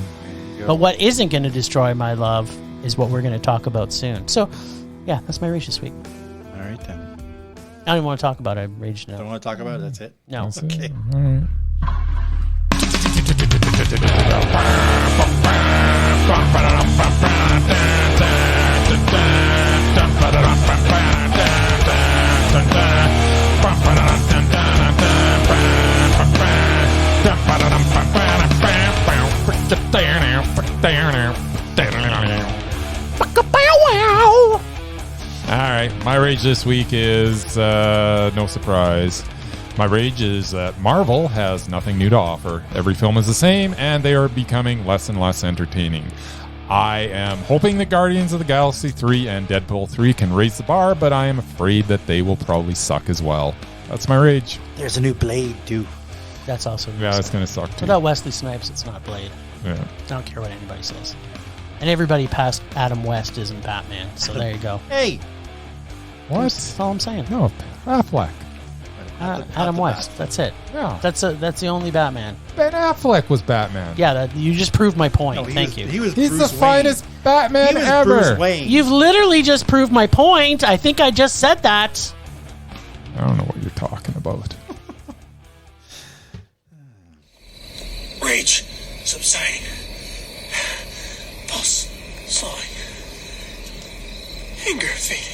But what isn't going to destroy my love is what we're going to talk about soon. So, yeah, that's my rage this week. All right, then. I don't even want to talk about it. I rage now. Don't want to talk about it. That's it. No. Okay. All right. All right, my rage this week is no surprise. My rage is that Marvel has nothing new to offer. Every film is the same, and they are becoming less and less entertaining. I am hoping that Guardians of the Galaxy 3 and Deadpool 3 can raise the bar, but I am afraid that they will probably suck as well. That's my rage. There's a new Blade, too. That's also Yeah, it's going to suck too. Without Wesley Snipes, it's not Blade. Yeah. I don't care what anybody says. And everybody past Adam West isn't Batman, so there you go. Hey! What? That's all I'm saying. No, Affleck. Adam West. That's it. Yeah. That's the only Batman. Ben Affleck was Batman. Yeah, you just proved my point. No, Thank you. He was He's Bruce the Wayne. finest Batman He was ever. Bruce Wayne. You've literally just proved my point. I think I just said that. I don't know what you're talking about. Rage subsiding. Pulse slowing. Anger fading.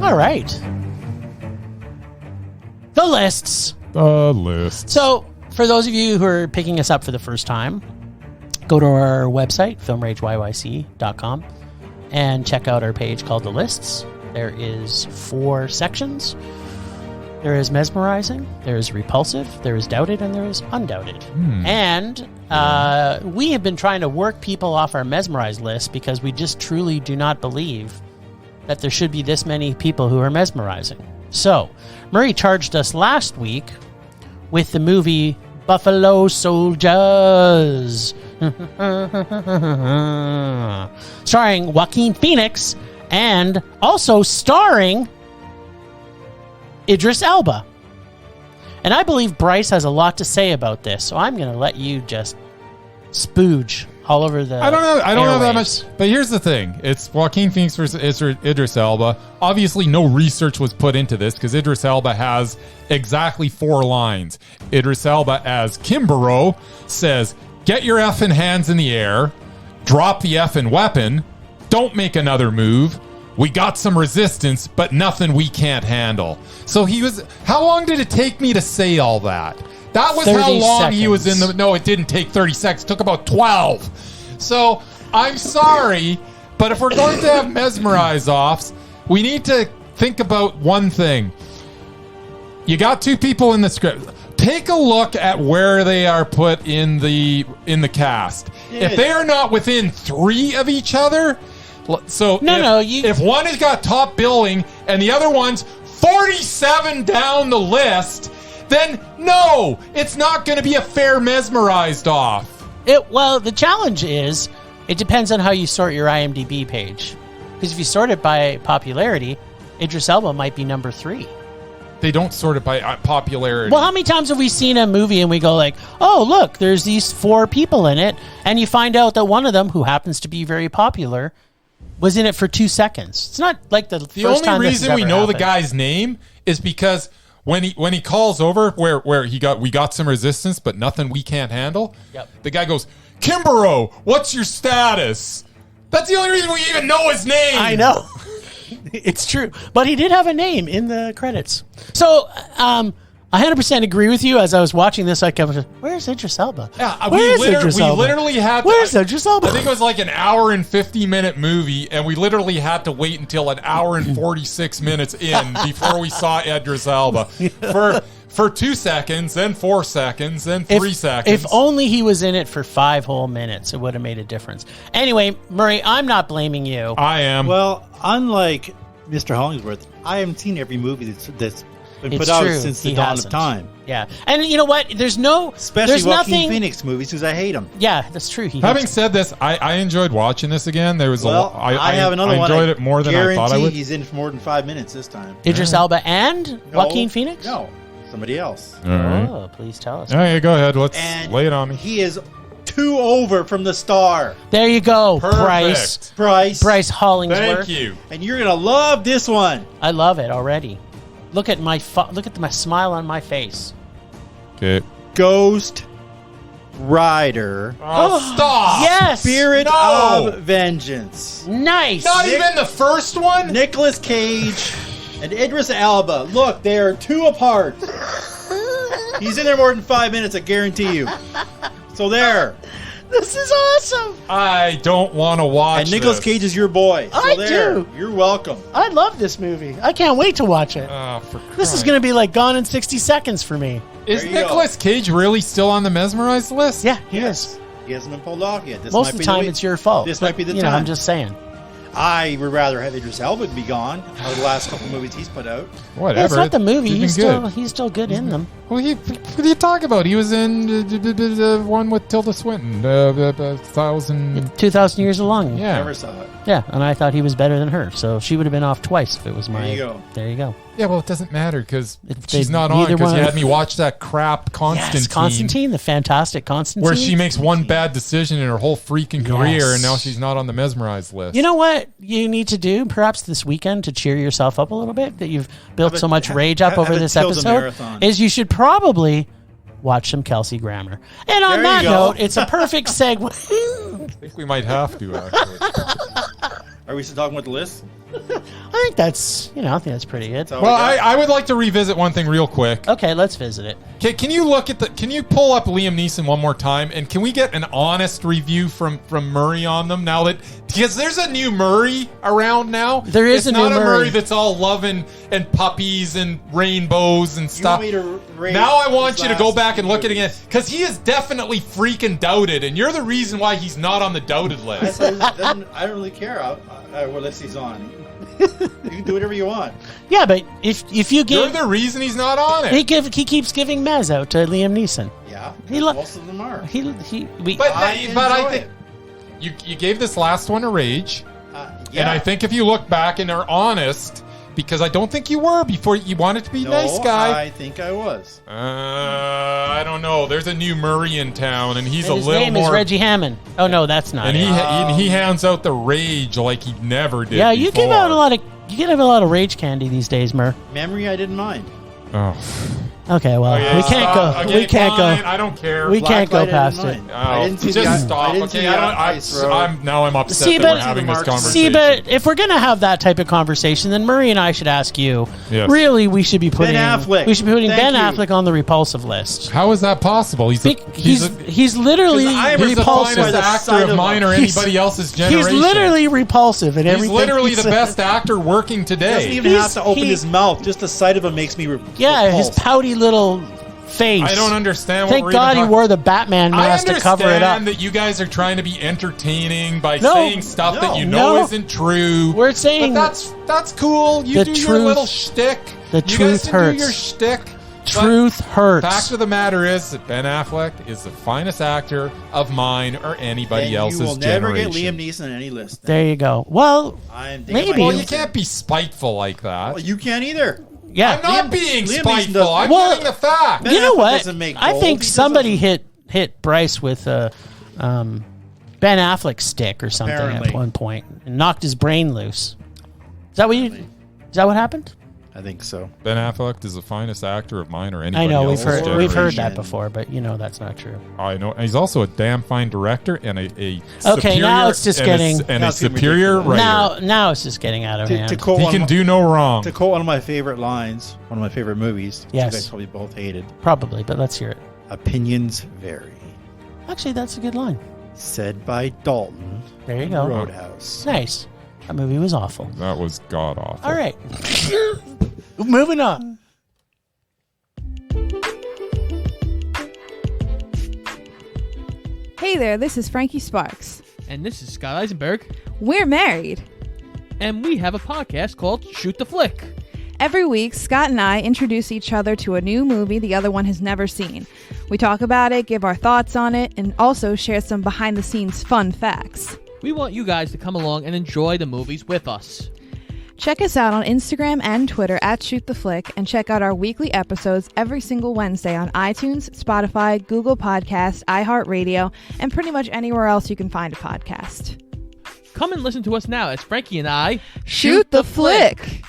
All right. The lists. The list. So, for those of you who are picking us up for the first time, go to our website, filmrageyyc.com, and check out our page called The Lists. There is 4 sections. There is mesmerizing, there is repulsive, there is doubted, and there is undoubted. And we have been trying to work people off our mesmerized list because we just truly do not believe that there should be this many people who are mesmerizing. So, Murray charged us last week with the movie Buffalo Soldiers, starring Joaquin Phoenix and also starring Idris Elba. And I believe Bryce has a lot to say about this, so I'm going to let you just spooge all over the I don't know that airwaves. much. But here's the thing. It's Joaquin Phoenix versus Idris Elba. Obviously, no research was put into this because Idris Elba has exactly 4 lines. Idris Elba as Kimborough says, "Get your effing hands in the air. Drop the effing weapon. Don't make another move. we got some resistance, but nothing we can't handle. So he was, how long did it take me to say all that? That was how 30 long he was in seconds. no, it didn't take 30 seconds. It took about 12. So I'm sorry, but if we're going to have Mesmerized Offs, we need to think about one thing. You got two people in the script. Take a look at where they are put in the cast. Yeah. If they are not within 3 of each other, so if one has got top billing and the other one's 47 down the list, then no, it's not going to be a fair Mesmerized Off. Well, the challenge is it depends on how you sort your IMDb page. Because if you sort it by popularity, Idris Elba might be number 3. They don't sort it by popularity. Well, how many times have we seen a movie and we go like, oh, look, there's these 4 people in it, and you find out that one of them, who happens to be very popular, was in it for 2 seconds. It's not like the first time The only this has reason we ever know happened. the guy's name is because when he calls over where we got some resistance but nothing we can't handle. Yep. The guy goes, Kimbrough, what's your status? That's the only reason we even know his name. I know. It's true. But he did have a name in the credits. So, I 100% agree with you. As I was watching this, I kept, where's Idris Elba? Yeah, Where's we Idris Elba? literally had. Where's Idris Elba? I think it was like an hour and 50-minute movie, and we literally had to wait until an hour and 46 minutes in before we saw Idris Elba for 2 seconds, then 4 seconds, then 3 seconds. If only he was in it for 5 whole minutes, it would have made a difference. Anyway, Murray, I'm not blaming you. I am. Well, unlike Mr. Hollingsworth, I haven't seen every movie that's been It's put out true. since He the dawn hasn't. of time. Yeah. And you know what? Especially there's Joaquin nothing. Phoenix movies, because I hate them. Yeah, that's true. Having said this, I enjoyed watching this again. There was Well, I have another one. I enjoyed it more than I thought I would. He's in for more than 5 minutes this time. Idris Elba and No, Joaquin Phoenix? No, somebody else. All right. Oh, please tell us. All right, go ahead. Let's And lay it on me. he is 2 over from the star. There you go, Perfect. Bryce Hollingsworth. Thank you. And you're gonna love this one. I love it already. Look at my smile on my face. Okay. Ghost Rider. Oh, stop. Yes. Spirit No. of Vengeance. Nice. Not even the first one? Nicolas Cage and Idris Elba. Look, they are 2 apart. He's in there more than 5 minutes, I guarantee you. So there. This is awesome. I don't want to watch And Nicolas this. Cage is your boy. So I there. do. You're welcome. I love this movie. I can't wait to watch it. For This is crying. going to be like Gone in 60 Seconds for me. Is There you go. Nicolas Cage really still on the Mesmerized list? Yeah, he Yes. is. He hasn't been pulled off yet. This Most might of the be time, week. it's your fault. This But, might be the you time. know, I'm just saying. I would rather have Idris Elba be gone out of the last couple movies he's put out. Whatever. It's not the movie. He's been good. He's still good in them. What are you talking about? He was in the one with Tilda Swinton, 1,000. 2,000 Years Along. Yeah. Never saw it. Yeah, and I thought he was better than her, so she would have been off twice if it was my. There you go. There you go. Yeah, well, it doesn't matter because If she's they- not on neither because one you of- had me watch that crap Constantine. Yes, Constantine, the fantastic Constantine. Where she makes one bad decision in her whole freaking career, Yes. and now she's not on the Mesmerized list. You know what you need to do, perhaps this weekend, to cheer yourself up a little bit that you've built so much rage up over have a this Tilda episode, marathon. is you should probably watch some Kelsey Grammer. And on There that you go. note, it's a perfect segue. I think we might have to, actually. Are we still talking about the list? I think that's pretty good. So Well, I would like to revisit one thing real quick. Okay, let's visit it. Can you pull up Liam Neeson one more time, and can we get an honest review from Murray on them now that, because there's a new Murray around now. There is it's a new not a Murray. that's all love and puppies and rainbows and You stuff. want me to rate Now I want his you to go last back and few look at it again, movies? because he is definitely freaking doubted, and you're the reason why he's not on the doubted list. I don't really care what list he's on. You can do whatever you want. Yeah, but if you You're give the reason he's not on it. he keeps giving Maz out to Liam Neeson. Yeah, He lo- most of them are. But I I enjoy think you gave this last one a rage. Yeah. And I think if you look back and are honest, because I don't think you were before you wanted to be no, nice guy. I think I was. I don't know. There's a new Murray in town, and he's And a his little name more. is Reggie Hammond. Oh no, that's not and it. he hands out the rage like he never did. Yeah, you give before. out a lot of rage candy these days, Mur. Memory, I didn't mind. Oh. Okay, well, we can't go. Okay, We can't fine. go. I don't care. We can't go Blacklight past at it. night. I didn't see Just the, stop. I didn't see Okay, the I ice road. I'm upset See, that but- we're having this See, conversation. but if we're gonna have that type of conversation, then Murray and I should ask you. Yes. Really, we should be putting Affleck. We should be putting Thank Ben you. Affleck on the repulsive list. How is that possible? He's Literally I'm he's the repulsive. finest the actor sight of of mine or He's- anybody else's generation. He's literally repulsive in He's everything. literally he the says. best actor working He doesn't today. even have He's- to open he- his mouth. Just the sight of him makes me Yeah, his repulsed. pouty little face. I don't understand what Thank we're God even he talking- wore the Batman mask to cover it up. understand that you guys are trying to be entertaining by No. saying stuff that you know No. isn't true. We're saying but that's cool. You the do your truth- little shtick. the you truth guys can hurts. do your shtick. truth hurts. Fact of the matter is that Ben Affleck is the finest actor of mine or anybody And else's you will never generation. get Liam Neeson on any list. There you go. Well, I'm digging maybe. my Well, heels you can't in. be spiteful like that. Well, you can't either. yeah. I'm not Liam- being Liam Neeson spiteful. does- I'm Well, giving the fact. Ben You know Affleck what? doesn't make I gold. think He somebody doesn't- hit Bryce with a Ben Affleck stick or something Apparently. at one point and knocked his brain loose. Is that what happened? I think so. Ben Affleck is the finest actor of mine or anybody I know else's we've generation. heard that before, but you know that's not true. I know. He's also a damn fine director and a Okay, superior, now it's just getting- and Now a it's getting superior ridiculous. writer. Now it's just getting out of To hand. quote He one can of do no wrong. To quote one of my favorite lines, one of my favorite movies, which Yes. you guys probably both hated, Probably, but let's hear it. opinions vary. Actually, that's a good line. Said by Dalton. There you in go. Roadhouse. Nice. That movie was awful. That was god awful. All right. Moving on. Hey there, this is Frankie Sparks. And this is Scott Eisenberg, We're married. and we have a podcast called Shoot the Flick. Every week, Scott and I introduce each other to a new movie the other one has never seen. We talk about it, give our thoughts on it, and also share some behind-the-scenes fun facts. We want you guys to come along and enjoy the movies with us. Check us out on Instagram and Twitter at Shoot the Flick, and check out our weekly episodes every single Wednesday on iTunes, Spotify, Google Podcasts, iHeartRadio, and pretty much anywhere else you can find a podcast. Come and listen to us now as Frankie and I Shoot the Flick!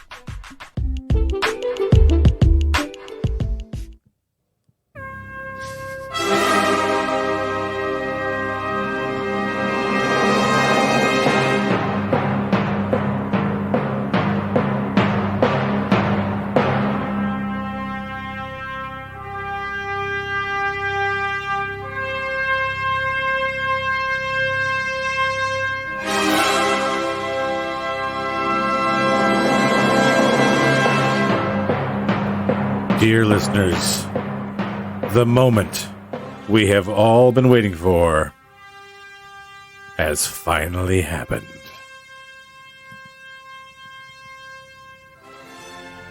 Dear listeners, the moment we have all been waiting for has finally happened.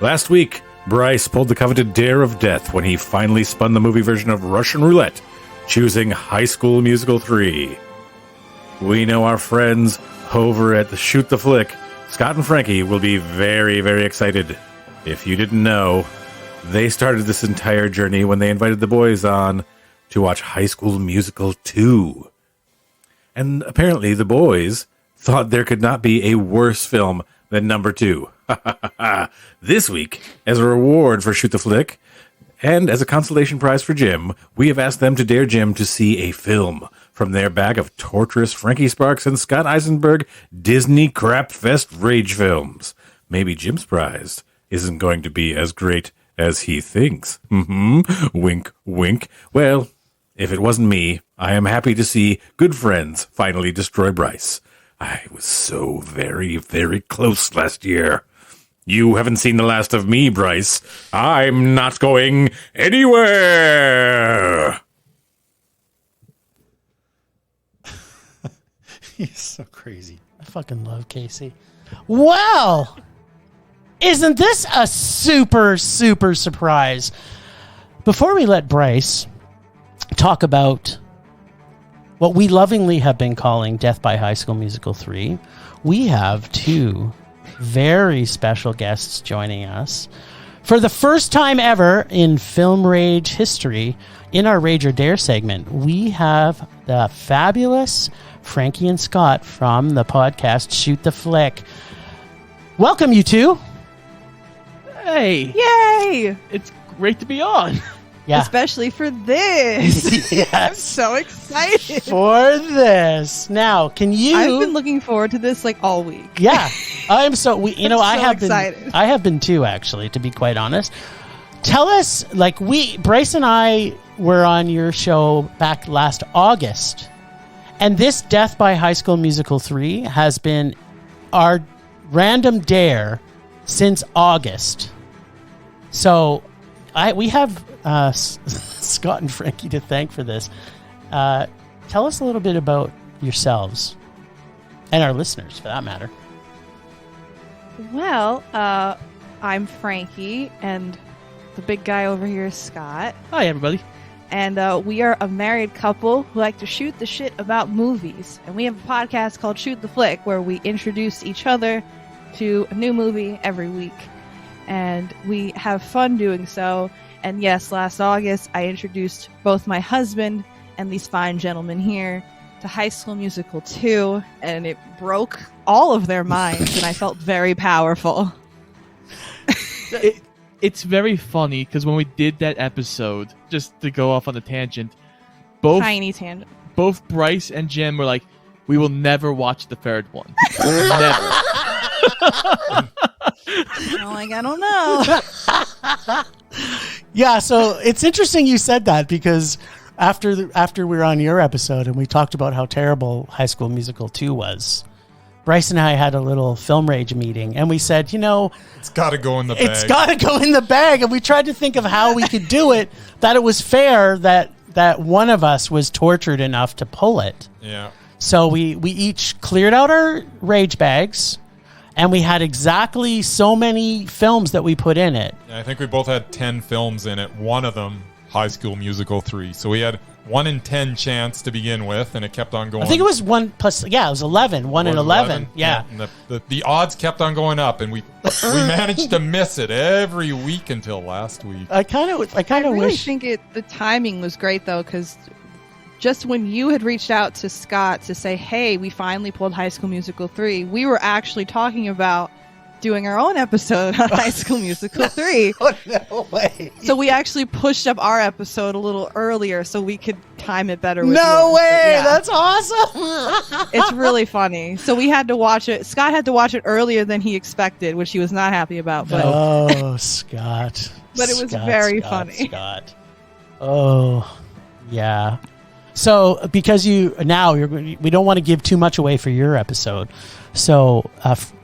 Last week, Bryce pulled the coveted dare of death when he finally spun the movie version of Russian Roulette, choosing High School Musical 3. We know our friends over at the Shoot the Flick, Scott and Frankie, will be very, very excited. If you didn't know, they started this entire journey when they invited the boys on to watch High School Musical 2. And apparently the boys thought there could not be a worse film than number 2. This week, as a reward for Shoot the Flick, and as a consolation prize for Jim, we have asked them to dare Jim to see a film from their bag of torturous Frankie Sparks and Scott Eisenberg Disney Crapfest rage films. Maybe Jim's prize isn't going to be as great as he thinks. Wink, wink. Well, if it wasn't me, I am happy to see good friends finally destroy Bryce. I was so very, very close last year. You haven't seen the last of me, Bryce. I'm not going anywhere. He's so crazy. I fucking love Casey. Well, isn't this a super, super surprise? Before we let Bryce talk about what we lovingly have been calling Death by High School Musical 3, we have two very special guests joining us. For the first time ever in Film Rage history, in our Rage or Dare segment, we have the fabulous Frankie and Scott from the podcast Shoot the Flick. Welcome, you two. Hey, Yay! it's great to be on. Yeah. Especially for this. I'm Yes. so excited. For this. Now, can you... I've been looking forward to this like all week. Yeah. I'm so... I'm I so have excited. been... I have been too, actually, to be quite honest. Tell us, Bryce and I were on your show back last August. And this Death by High School Musical 3 has been our random dare since August. So we have Scott and Frankie to thank for this. Tell us a little bit about yourselves and our listeners, for that matter. Well, I'm Frankie, and the big guy over here is Scott. Hi, everybody. And we are a married couple who like to shoot the shit about movies. And we have a podcast called Shoot the Flick, where we introduce each other to a new movie every week. And we have fun doing so. And yes, last August, I introduced both my husband and these fine gentlemen here to High School Musical 2. And it broke all of their minds, and I felt very powerful. It's very funny because when we did that episode, just to go off on a tangent, both Tiny tangent. both Bryce and Jim were like, "We will never watch the third one." Never. I don't know. Yeah, so it's interesting you said that, because after we were on your episode and we talked about how terrible High School Musical 2 was, Bryce and I had a little film rage meeting, and we said, It's got to go in the bag. it's got to go in the bag, and we tried to think of how we could do it, that it was fair that one of us was tortured enough to pull it. Yeah. So we each cleared out our rage bags, and we had exactly so many films that we put in it. I think we both had 10 films in it. One of them, High School Musical 3. So we had 1 in 10 chance to begin with, and it kept on going. I think it was 1 plus, it was 11. 1 in 11. Yeah. And the odds kept on going up, and we managed to miss it every week until last week. I kind of I really wish. think the timing was great, though, because just when you had reached out to Scott to say, hey, we finally pulled High School Musical 3, we were actually talking about doing our own episode on High School Musical 3. Oh, no way. So we actually pushed up our episode a little earlier so we could time it better with No yours. way. But yeah, That's awesome. it's really funny. So we had to watch it. Scott had to watch it earlier than he expected, which he was not happy about. But Oh, Scott. But it was very funny. Scott. Oh, yeah. So because we don't want to give too much away for your episode. So,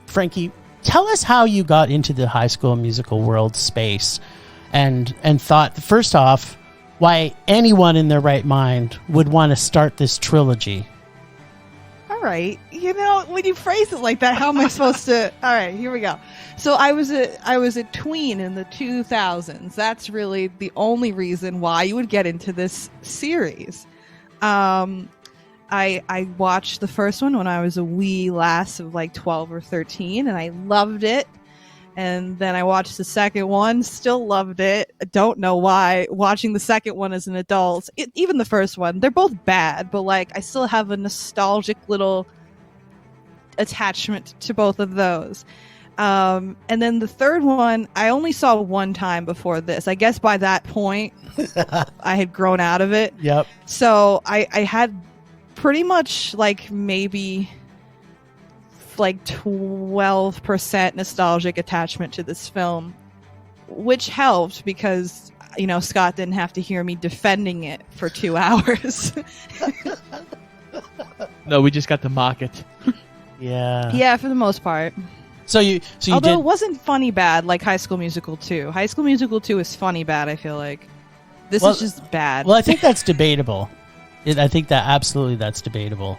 Frankie, tell us how you got into the High School Musical world space, and thought, first off, why anyone in their right mind would want to start this trilogy. all right, when you phrase it like that, how am I supposed to? All right, here we go. So I was a tween in the 2000s. That's really the only reason why you would get into this series. I watched the first one when I was a wee lass of like 12 or 13, and I loved it. And then I watched the second one, still loved it. I don't know why. Watching the second one as an adult, even the first one, they're both bad, but I still have a nostalgic little attachment to both of those. And then the third one, I only saw one time before this. I guess by that point, I had grown out of it. Yep. So I had pretty much maybe 12% nostalgic attachment to this film, which helped because, Scott didn't have to hear me defending it for 2 hours. No, we just got to mock it. Yeah. Yeah, for the most part. So you Although did. it wasn't funny bad like High School Musical 2. High School Musical 2 is funny bad, I feel like. This is just bad. Well, I think that's debatable. I think that absolutely that's debatable.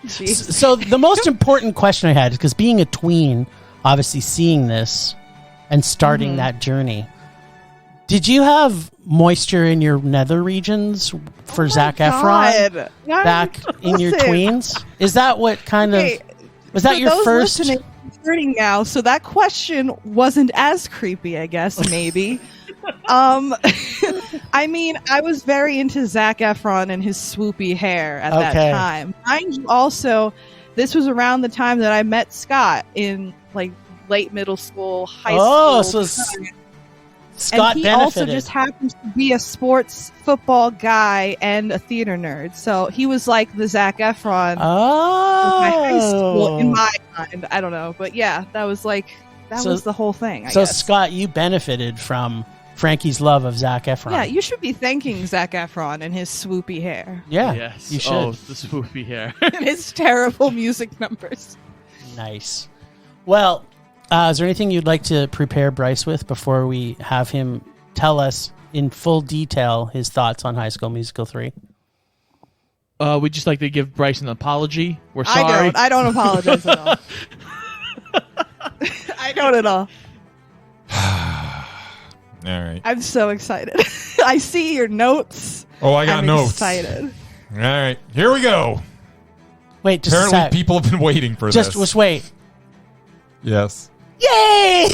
So the most important question I had is, because being a tween, obviously seeing this and starting that journey, did you have moisture in your nether regions for Zac Efron back in your tweens? Is that what kind of was that your first? Hurting now, so that question wasn't as creepy, I guess. Maybe. I mean, I was very into Zac Efron and his swoopy hair at that time. Mind you, also, this was around the time that I met Scott in late middle school, high Oh, school. so Scott and he benefited. also just happens to be a sports football guy and a theater nerd. So he was like the Zac Efron of my high school in my mind. I don't know. But yeah, that was the whole thing, I guess. Scott, you benefited from Frankie's love of Zac Efron. Yeah, you should be thanking Zac Efron and his swoopy hair. Yeah, Yes. you should. Oh, the swoopy hair. And his terrible music numbers. Nice. Well, is there anything you'd like to prepare Bryce with before we have him tell us in full detail his thoughts on High School Musical 3? We'd just like to give Bryce an apology. We're sorry. I don't apologize at all. I don't at all. All right. I'm so excited. I see your notes. Oh, I got I'm notes. excited. All right. Here we go. Wait, just a Apparently, sec. people have been waiting for Just this. wait. Yes. Yay!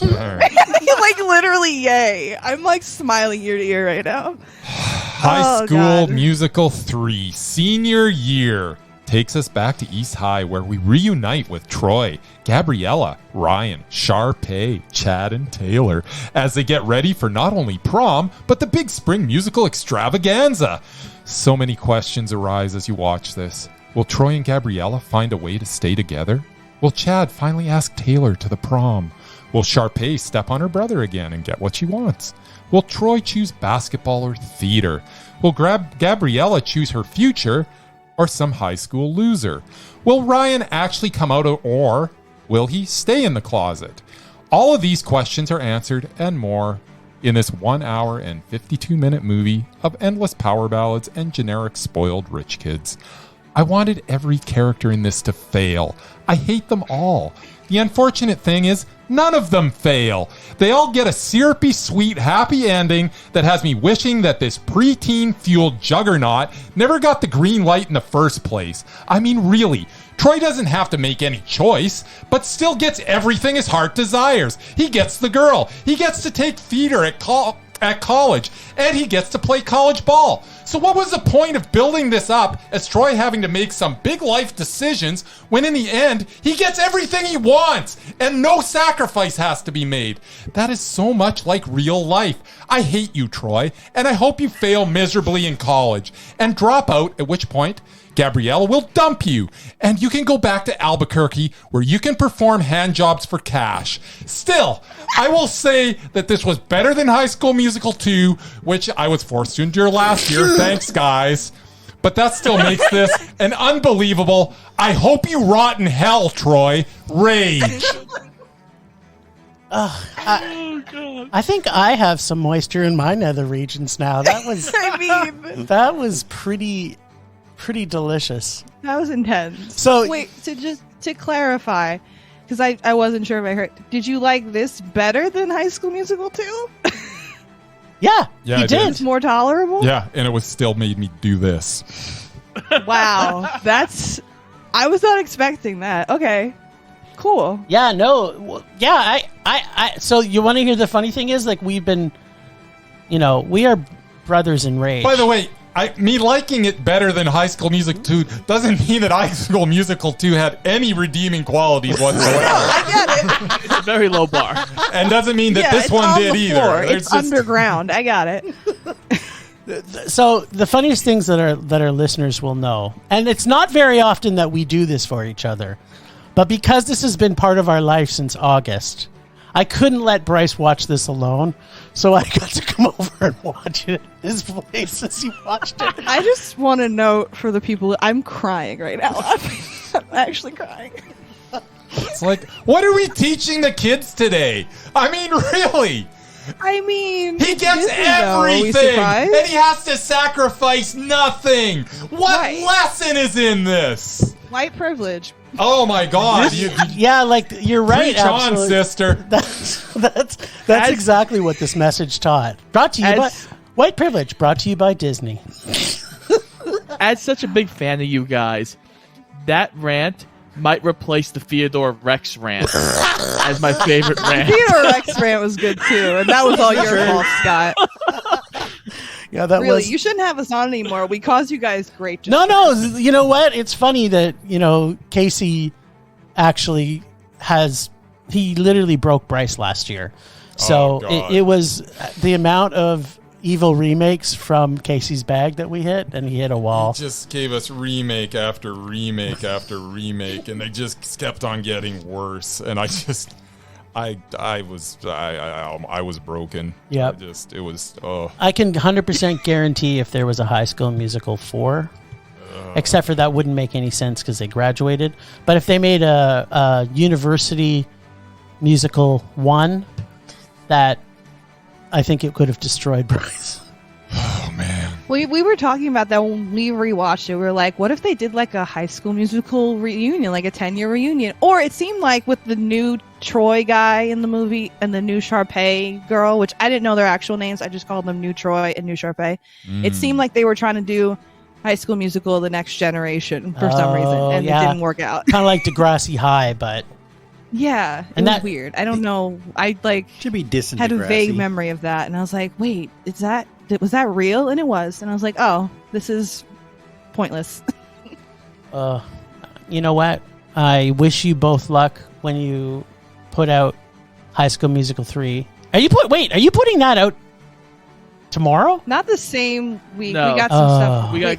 All right. Like literally, yay! I'm like smiling ear to ear right now. High Oh, School God. Musical 3, Senior Year, takes us back to East High, where we reunite with Troy, Gabriella, Ryan, Sharpay, Chad, and Taylor as they get ready for not only prom, but the big spring musical extravaganza. So many questions arise as you watch this. Will Troy and Gabriella find a way to stay together? Will Chad finally ask Taylor to the prom? Will Sharpay step on her brother again and get what she wants? Will Troy choose basketball or theater? Will Gabriella choose her future or some high school loser? Will Ryan actually come out or will he stay in the closet? All of these questions are answered and more in this 1 hour and 52-minute movie of endless power ballads and generic spoiled rich kids. I wanted every character in this to fail. I hate them all. The unfortunate thing is, none of them fail. They all get a syrupy, sweet, happy ending that has me wishing that this preteen-fueled juggernaut never got the green light in the first place. I mean, really, Troy doesn't have to make any choice, but still gets everything his heart desires. He gets the girl. He gets to take theater at college, and he gets to play college ball. So what was the point of building this up as Troy having to make some big life decisions when in the end he gets everything he wants and no sacrifice has to be made? That is so much like real life. I hate you, Troy, and I hope you fail miserably in college and drop out, at which point Gabriella will dump you, and you can go back to Albuquerque where you can perform hand jobs for cash. Still, I will say that this was better than High School Musical 2, which I was forced to endure last year. Thanks, guys. But that still makes this an unbelievable, I hope you rot in hell, Troy, rage. I think I have some moisture in my nether regions now. That was that was pretty delicious. That was intense. So wait, to clarify, because I wasn't sure if I heard. Did you like this better than High School Musical 2? Yeah, Yeah, he I did. did. It's more tolerable. Yeah, and it was still made me do this. Wow, I was not expecting that. Okay, cool. Yeah, no, yeah. I. So you want to hear the funny thing is, like, we've been, we are brothers in rage. By the way, me liking it better than High School Musical 2 doesn't mean that High School Musical 2 had any redeeming qualities whatsoever. I get it. It's a very low bar. And doesn't mean that this it's one on did the either. floor. There's It's just- underground. I got it. So the funniest things that our listeners will know, and it's not very often that we do this for each other, but because this has been part of our life since August, I couldn't let Bryce watch this alone, so I got to come over and watch it at his place as he watched it. I just want to note for the people, I'm crying right now. I'm actually crying. It's like, what are we teaching the kids today? I mean, really? I mean, He gets Disney, though. Are we everything, surprised? and he has to sacrifice nothing. What Right. lesson is in this? White privilege. Oh my God! You Yeah, like, you're right. preach on, absolutely. sister. That's As- exactly what this message taught. Brought to you by As- White Privilege. Brought to you by Disney. As such a big fan of you guys, that rant might replace the Theodore Rex rant as my favorite rant. Theodore Rex rant was good too, and that was all your fault, Scott. Yeah, that Really, was. you shouldn't have us on anymore. We caused you guys great. No. You know what? It's funny that Casey actually has he literally broke Bryce last year. So God. it was the amount of evil remakes from Casey's bag that we hit, and he hit a wall. Just gave us remake after remake after remake, and they just kept on getting worse. And I was broken. Yep. It was. Oh, I can 100% guarantee if there was a High School Musical 4, except for that wouldn't make any sense because they graduated. But if they made a University Musical 1, that I think it could have destroyed Bryce. oh man. We were talking about that when we rewatched it. We were like, what if they did like a High School Musical reunion, like a 10-year reunion? Or it seemed like with the new Troy guy in the movie and the new Sharpay girl, which I didn't know their actual names. I just called them New Troy and New Sharpay. It seemed like they were trying to do High School Musical The Next Generation for some reason, and it didn't work out. Kind of like Degrassi High, but Yeah, And it was that- weird. I don't know. I Should be distant. had a vague memory of that, and I was like, wait, was that real? And it was, and I was like, oh, this is pointless. you know what? I wish you both luck when you put out High School Musical 3. Are you putting that out tomorrow? Not the same week. No. We got some stuff. We got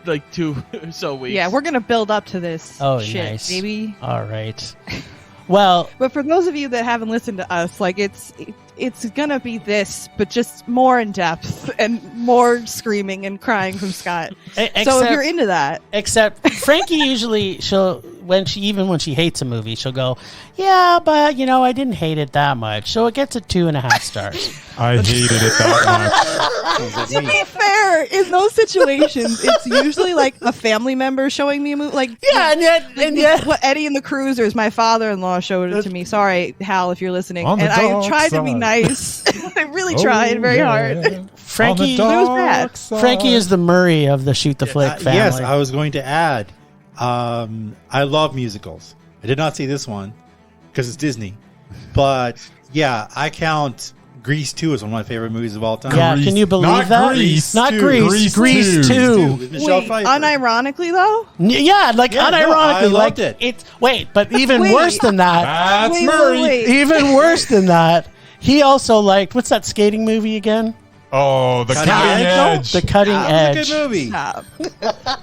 like 2 or so weeks. Yeah, we're gonna build up to this. Oh, shit, nice. baby. All right. Well, But for those of you that haven't listened to us, like it's gonna be this, but just more in depth and more screaming and crying from Scott. So if you're into that, except Frankie usually when she hates a movie, she'll go, yeah, but I didn't hate it that much, so it gets a 2.5 stars. I hated it that much. to be fair, in those situations, it's usually like a family member showing me a movie. Like Yeah, and yet, what Eddie and the Cruisers, my father-in-law showed it to me. Sorry, Hal, if you're listening. On the And I dark tried to be side. nice. I really tried very hard. Frankie, It was bad. Frankie is the Murray of the Shoot the Flick family. Yes, I was going to add. I love musicals. I did not see this one because it's Disney, but yeah, I count Grease 2 as one of my favorite movies of all time. Yeah, Grease. can you believe Not that? Grease, Not too. Grease. Grease Grease 2. With Michelle Wait, Pfeiffer. unironically though? Yeah, like Yeah, no, unironically, I like loved it. but even Wait. worse than that, That's Wait, Murray. wait. even worse than that, he also liked what's that skating movie again? Oh, the Cutting cutting Edge? edge. The Cutting That was Edge. a good movie. Stop.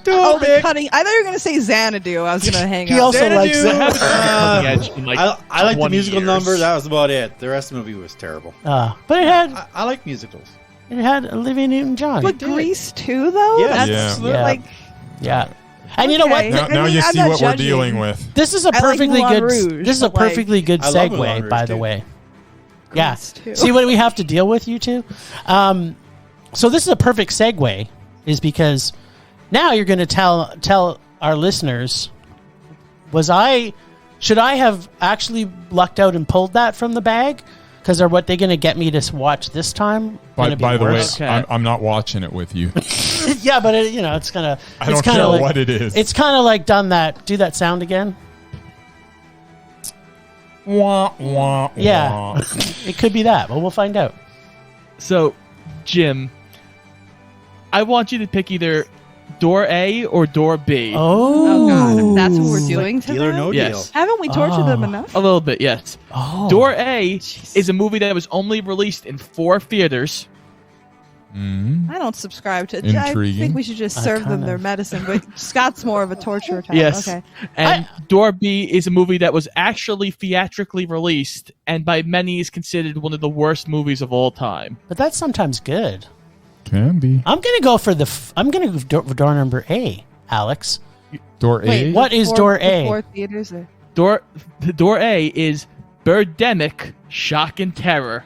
Too Oh, the big. cutting. I thought you were going to say Xanadu. I was going to hang He out. also Xanadu. likes it. Cutting Edge in, like, I like the 20 musical years. number. That was about it. The rest of the movie was terrible. But I like musicals. it had Olivia Newton-John. But Grease 2, though? Yeah. That's Yeah. like... Yeah. And you know what? Okay. Now I mean, you I'm see not what we're judging. dealing with. This is a I like perfectly Moulin good. Rouge, This is a but, like, perfectly good I love Moulin segue, Rouge, by too. the way. Yeah. Grease 2. See what we have to deal with, you two. So this is a perfect segue, is because now you're going to tell our listeners. Should I have actually lucked out and pulled that from the bag? Because are what they're going to get me to watch this time? By the way, worse? Okay. I'm not watching it with you. Yeah, but it's gonna. I don't care what it is. It's kind of like do that sound again. Wah, wah, Yeah, wah. it could be that, but we'll find out. So, Jim, I want you to pick either door A or door B. Oh, God. That's what we're doing Deal today? or no Yes. deal. Haven't we tortured them Oh. enough? A little bit, yes. Oh, Door A is a movie that was only released in 4 theaters. I don't subscribe to it. I Intriguing. think we should just I serve them kinda- their medicine, but Scott's more of a torturer type. Yes. Okay. And Door B is a movie that was actually theatrically released and by many is considered one of the worst movies of all time. but that's sometimes good. Can be. I'm gonna go for I'm gonna go for door number A, Alex. Door A. Wait, What is door A? 4 theaters are... Door A is Birdemic, Shock and Terror.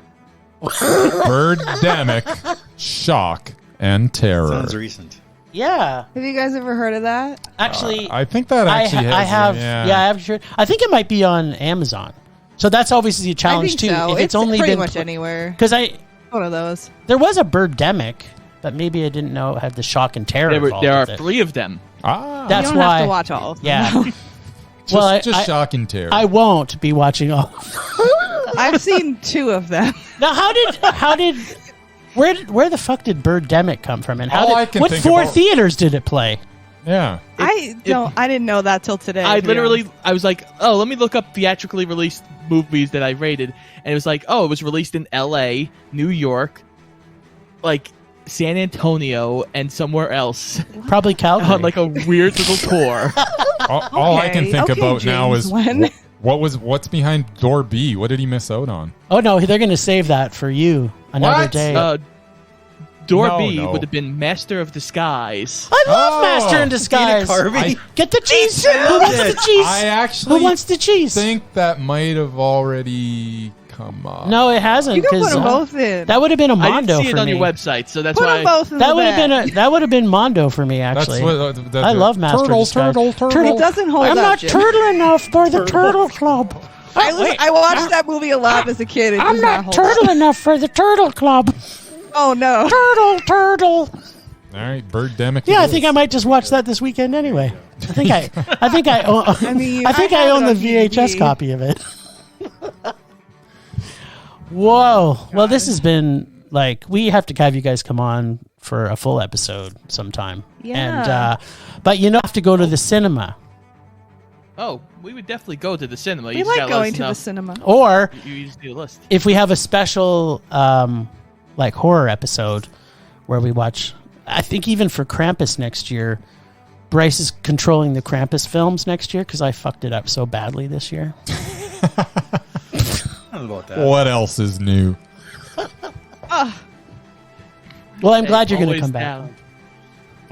Birdemic, shock, and terror. Sounds recent. Yeah, Have you guys ever heard of that? actually, I think that actually I has. have. Yeah. Yeah, I have. Sure. I think it might be on Amazon. So that's obviously a I challenge think too. so. If it's only pretty been much anywhere. because One of those. there was a Birdemic, but maybe I didn't know it had the shock and terror. involved There are with it. 3 of them. Ah, That's you don't why. have to watch all of them. Yeah. just, well, just shock and terror. I won't be watching all. I've seen 2 of them. Now, where the fuck did Birdemic come from? And All I can what think 4 about- theaters did it play? Yeah. I didn't know that till today. I to be honest. I was like, oh, let me look up theatrically released movies that I rated, and it was like, oh, it was released in L.A., New York, like San Antonio, and somewhere else Probably Calgary. on like a weird little tour. All I can think Okay, about now James is Wen. what's behind door B? What did he miss out on? Oh no, they're going to save that for you another What? day. Door No, B no. would have been Master of Disguise. I love Oh, Master in Disguise. Carvey. Get the cheese. Who wants the cheese? I actually Who wants the cheese? think that might have already come up. No, it hasn't. You can put 'cause, them both in. that would have been a I Mondo didn't see it for on me. your website, so that's Put why. them both in That the would have bag. been that would have been Mondo for me That's actually. what I love Master turtle, of Disguise. turtle. It doesn't hold I'm up, not Jim. turtle enough for the Turtle Club. I watched that movie a lot as a kid. It I'm does not hold turtle up. enough for the Turtle Club. Oh no. Turtle. All right, Birdemic. Yeah, I think I might just watch that this weekend anyway. I think I own I own have the it on VHS DVD. copy of it. Whoa. Well, this has been like we have to have you guys come on for a full episode sometime. Yeah. And but you have to go to the cinema. Oh, we would definitely go to the cinema. We You just like gotta let going us to know. the cinema. Or You just need a list. if we have a special like horror episode where we watch, I think even for Krampus next year, Bryce is controlling the Krampus films next year because I fucked it up so badly this year. I don't know about that. What else is new? Well, I'm glad you're going to Always come back. down.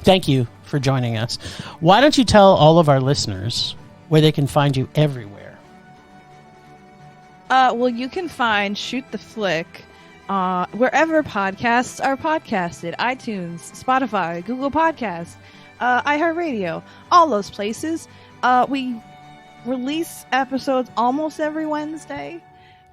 Thank you for joining us. Why don't you tell all of our listeners where they can find you everywhere? Well, you can find Shoot the Flick wherever podcasts are podcasted. iTunes, Spotify, Google Podcasts, iHeartRadio, all those places. We release episodes almost every Wednesday,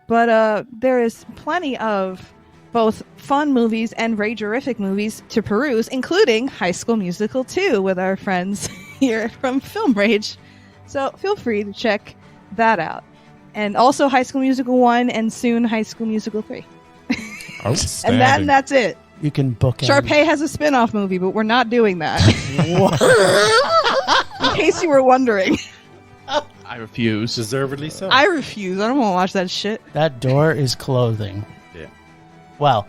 but there is plenty of both fun movies and ragerific movies to peruse, including High School Musical 2 with our friends here from Film Rage. So feel free to check that out. And also High School Musical 1 and soon High School Musical 3. Outstanding. And that's it. You can book it. Sharpay has a spin-off movie, but we're not doing that. In case you were wondering. I refuse. Deservedly so. I refuse. I don't want to watch that shit. That door is clothing. Yeah. Well,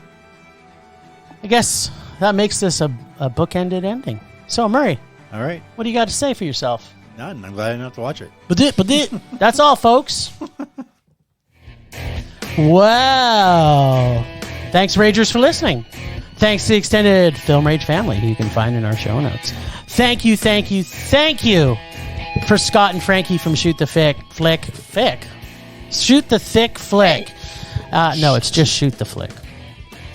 I guess that makes this a bookended ending. So, Murray, All right. what do you got to say for yourself? None. I'm glad I didn't have to watch it. But that's all, folks. Wow. Thanks, Ragers, for listening. Thanks to the extended Film Rage family, who you can find in our show notes. Thank you for Scott and Frankie from Shoot the Flick. Shoot the Thick Flick. No, it's just Shoot the Flick.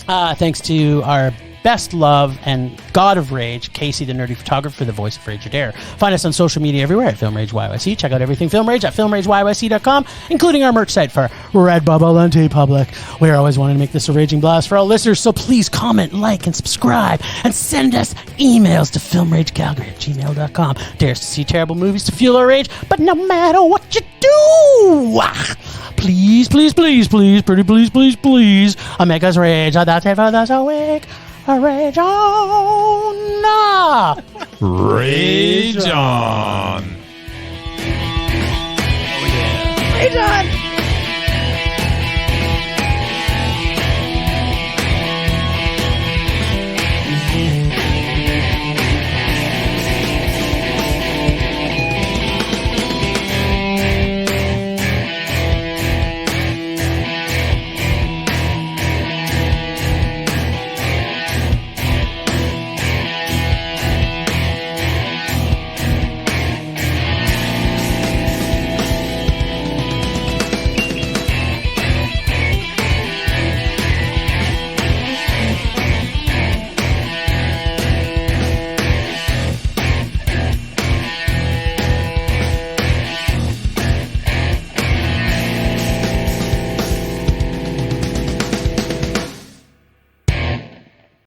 Thanks to our best love and god of rage, Casey the nerdy photographer, the voice of Rage or Dare. Find us on social media everywhere at Film Rage YYC. Check out everything Film Rage at filmrageyyc.com, including our merch site for Redbubble and TeePublic. We're always wanting to make this a raging blast for all listeners, so please comment, like, and subscribe, and send us emails to filmragecalgary@gmail.com. Dare us to see terrible movies to fuel our rage, but no matter what you do, please, pretty please, make us rage. That's it for this week. Rage on! Rage on.